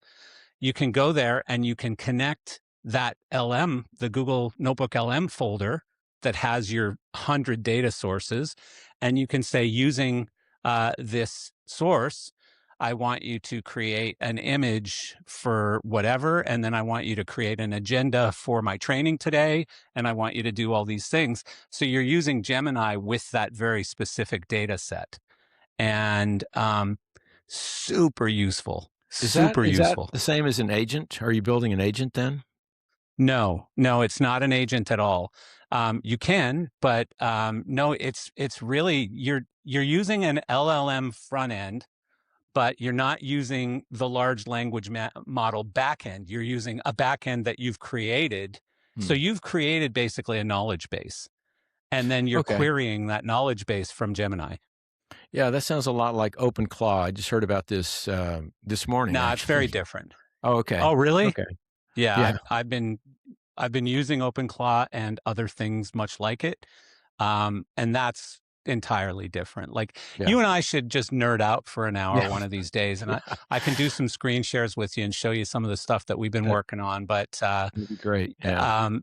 you can go there and you can connect that LM, the Google Notebook LM folder that has your 100 data sources. And you can say, using this source, I want you to create an image for whatever, and then I want you to create an agenda for my training today, and I want you to do all these things. So you're using Gemini with that very specific data set, and super useful, super Is that useful. the same as an agent? Are you building an agent then? No, it's not an agent at all. You can, but no, it's really you're using an LLM front end, but you're not using the large language model backend. You're using a backend that you've created. So you've created basically a knowledge base, and then you're Okay. querying that knowledge base from Gemini. Yeah, that sounds a lot like OpenClaw. I just heard about this this morning, No, it's very actually. different. Oh, okay. Oh, really? Okay. Yeah, Yeah. I've been using OpenClaw and other things much like it, and that's entirely different. Like, Yeah. you and I should just nerd out for an hour Yeah. one of these days, and Yeah. I can do some screen shares with you and show you some of the stuff that we've been working on. But That'd be great. Yeah.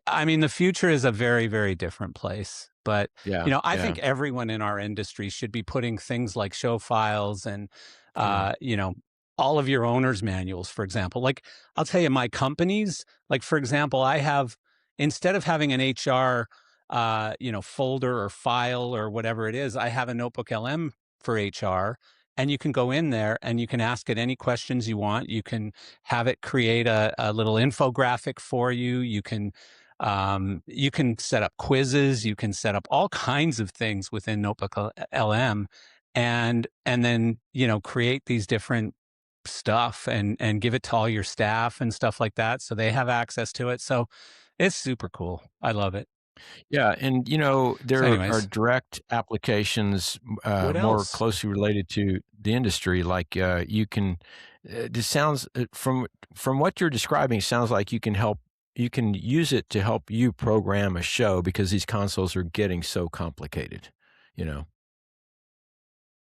I mean, the future is a very, very different place. But Yeah. I Yeah. think everyone in our industry should be putting things like show files and Yeah. all of your owner's manuals, for example. Like, I'll tell you, my companies, like, for example, I have, instead of having an HR folder or file or whatever it is, I have a Notebook LM for HR. And you can go in there and you can ask it any questions you want. You can have it create a little infographic for you. You can set up quizzes. You can set up all kinds of things within Notebook LM, and then create these different stuff and give it to all your staff and stuff like that, so they have access to it. So it's super cool. I love it. Yeah, and So, there are anyways, direct applications what more else? closely related to the industry. Like you can, this sounds from what you're describing, sounds like you can help. You can use it to help you program a show because these consoles are getting so complicated. You know.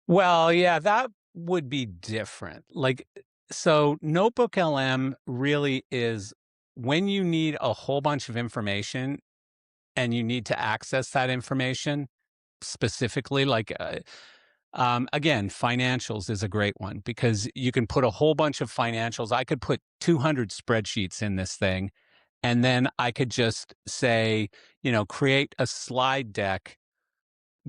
Well, yeah, that would be different. Like, so Notebook LM really is when you need a whole bunch of information and you need to access that information specifically, like, again, financials is a great one because you can put a whole bunch of financials. I could put 200 spreadsheets in this thing, and then I could just say, create a slide deck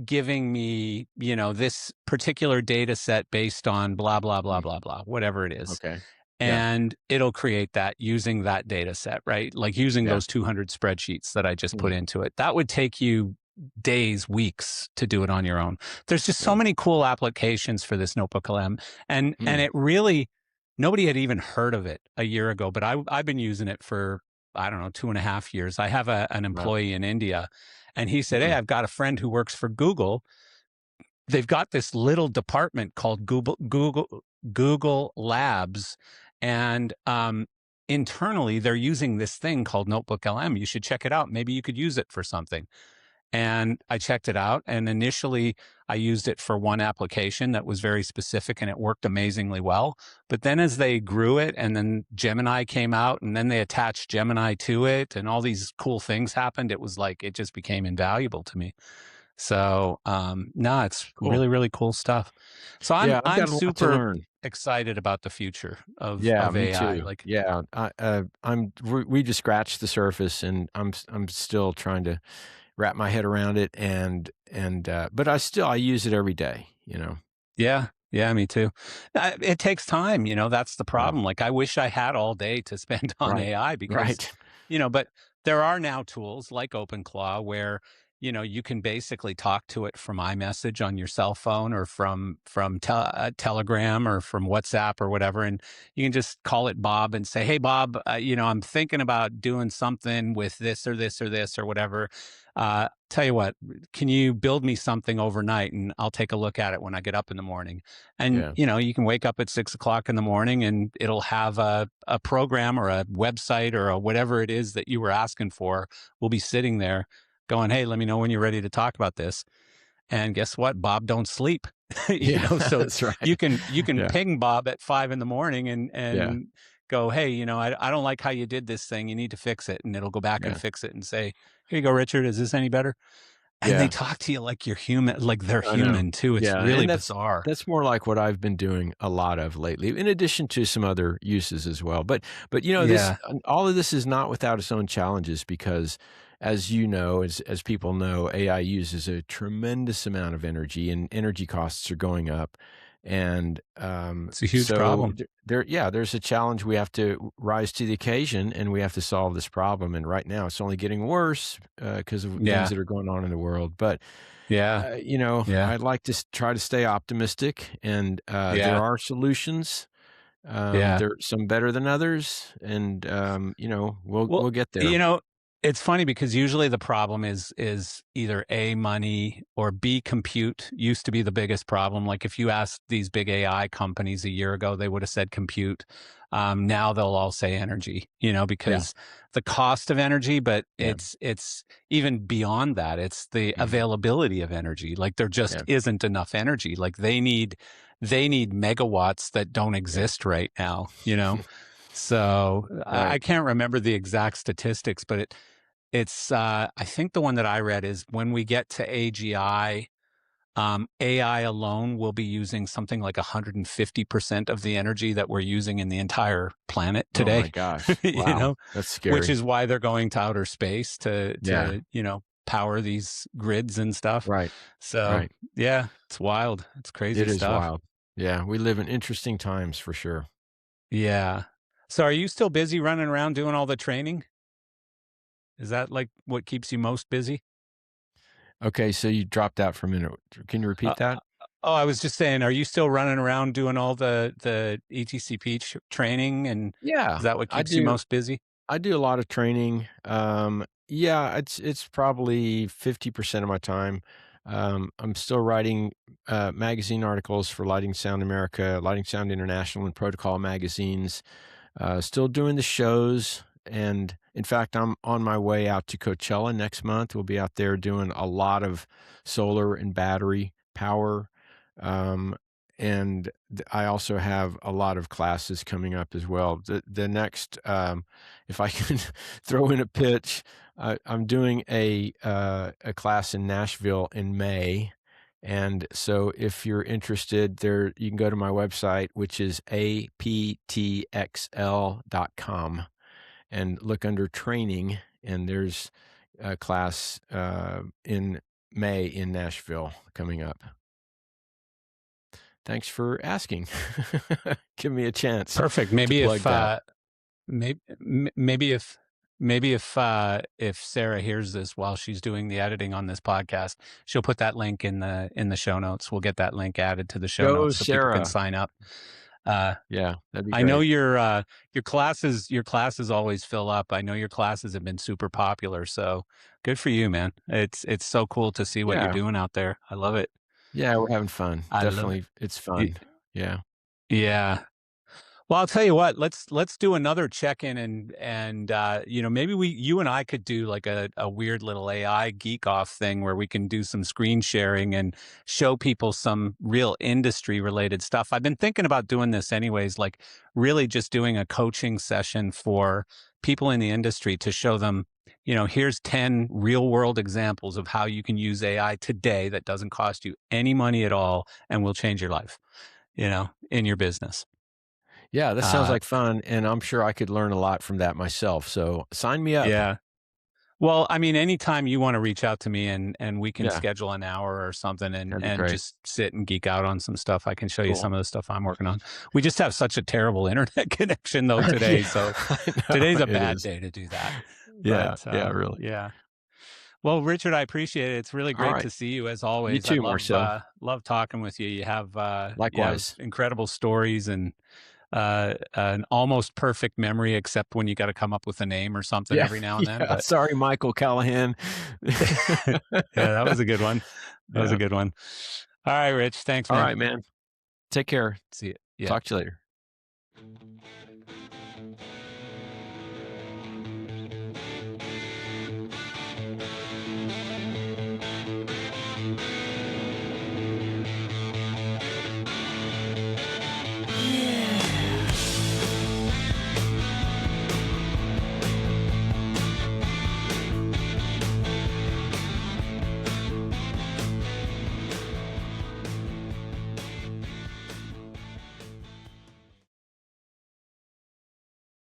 giving me, this particular data set based on blah, blah, blah, Mm, blah, blah, whatever it is. okay. Yeah. And it'll create that using that data set, right? Like using Yeah. those 200 spreadsheets that I just put Mm, into it. That would take you days, weeks to do it on your own. There's just so yeah. many cool applications for this Notebook LM. And Mm, it really, nobody had even heard of it a year ago, but I've been using it for, I don't know, 2.5 years. I have an wow. employee in India, and he said, "Hey, Mm, I've got a friend who works for Google. They've got this little department called Google Labs, and internally they're using this thing called Notebook LM. You should check it out. Maybe you could use it for something." And I checked it out, and initially I used it for one application that was very specific, and it worked amazingly well. But then as they grew it, and then Gemini came out, and then they attached Gemini to it, and all these cool things happened, it was like it just became invaluable to me. So no, it's cool. really, really cool stuff. So Yeah, I've I'm got a lot to super learn. excited about the future Yeah, of me AI. too. Like, Yeah, we just scratched the surface, and I'm still trying to wrap my head around it, but I use it every day. yeah, yeah, me too. It takes time, that's the Yeah. problem. Like, I wish I had all day to spend on Right. AI because, Right. but there are now tools like OpenClaw where, you can basically talk to it from iMessage on your cell phone or from Telegram or from WhatsApp or whatever, and you can just call it Bob and say, "Hey, Bob, I'm thinking about doing something with this or this or this or whatever. Tell you what, can you build me something overnight and I'll take a look at it when I get up in the morning?" And, Yeah. you can wake up at 6 o'clock in the morning and it'll have a program or a website or whatever it is that you were asking for will be sitting there going, "Hey, let me know when you're ready to talk about this." And guess what? Bob don't sleep. Yeah, So that's right. you can Yeah, ping Bob at 5 a.m. and yeah, go, hey, I don't like how you did this thing. You need to fix it. And it'll go back and yeah, fix it and say, here you go, Richard. Is this any better? And they yeah. talk to you like you're human, like they're I know. human too. It's Yeah, really and that's bizarre. that's more like what I've been doing a lot of lately, in addition to some other uses as well. But this Yeah. all of this is not without its own challenges because, as you know, as people know, AI uses a tremendous amount of energy, and energy costs are going up. And It's a huge so problem. there's a challenge. We have to rise to the occasion, and we have to solve this problem. And right now, it's only getting worse because of things Yeah. that are going on in the world. But Yeah. Yeah. I'd like to try to stay optimistic, and there Yeah. are solutions. Yeah. There are some better than others, and Well, we'll get there. you know, it's funny because usually the problem is either A, money, or B, compute used to be the biggest problem. Like if you asked these big AI companies a year ago, they would have said compute. Now they'll all say energy, Yeah, because the cost of energy, but yeah, it's even beyond that. It's the mhm, availability of energy. Like there just yeah, isn't enough energy. Like they need megawatts that don't yeah. exist right now. So I Right. can't remember the exact statistics, but I think the one that I read is when we get to AGI, AI alone will be using something like 150% of the energy that we're using in the entire planet Oh my today. gosh! you Wow, know, that's which scary. is why they're going to outer space to Yeah. power these grids and stuff. Right. So Right. yeah, it's wild. It's crazy It is stuff. wild. Yeah, we live in interesting times for sure. Yeah. So are you still busy running around doing all the training? Is that like what keeps you most busy? Okay, so you dropped out for a minute. Can you Uh, repeat that? oh, I was just saying, are you still running around doing all the ETCP training, and Yeah, is that what I keeps you do. most busy? I do a lot of training. Yeah, it's probably 50% of my time. I'm still writing magazine articles for Lighting Sound America, Lighting Sound International, and Protocol magazines. Still doing the shows, and in fact, I'm on my way out to Coachella next month. We'll be out there doing a lot of solar and battery power. Um, and I also have a lot of classes coming up as well. The next, if I can throw in a pitch, I'm doing a class in Nashville in May. And so if you're interested there, you can go to my website, which is aptxl.com, and look under training. And there's a class in May in Nashville coming up. Thanks for asking. Give me a chance Perfect. to Maybe plug that. if Sarah hears this while she's doing the editing on this podcast, she'll put that link in the show notes. We'll get that link added to the show Go, notes so people can Sarah. sign up. Uh, Yeah, that'd be I know great. your classes always fill up. I know your classes have been super popular, so good for you, man. It's so cool to see what you're Yeah. doing out there. I love it. Yeah, we're having fun. I love it. Definitely, it's Y- fun. Yeah. Yeah. Well, I'll tell you what. Let's do another check-in, and maybe you and I could do like a weird little AI geek off thing where we can do some screen sharing and show people some real industry related stuff. I've been thinking about doing this anyways, like really just doing a coaching session for people in the industry to show them, here's 10 real world examples of how you can use AI today that doesn't cost you any money at all and will change your life, in your business. Yeah, that sounds Uh, like fun, and I'm sure I could learn a lot from that myself. So sign me up. Yeah. Well, I mean, anytime you want to reach out to me and we can Yeah, schedule an hour or something and that'd be and great. just sit and geek out on some stuff, I can show you Cool. some of the stuff I'm working on. We just have such a terrible internet connection though today, Yeah, so I know today's a it bad is. day to do that. Yeah, But yeah, really. yeah. Well, Richard, I appreciate it. It's really All great right. to see you as You always. I too, love Marcel. love talking with you. You have Likewise. incredible stories and an almost perfect memory, except when you got to come up with a name or something Yeah, every now and then. yeah. But Sorry, Michael Callahan. yeah, that was a good one. That was a Yeah. good one. All right, Rich. Thanks, All man. right, man. Take care. See you. Yeah. Talk to you later.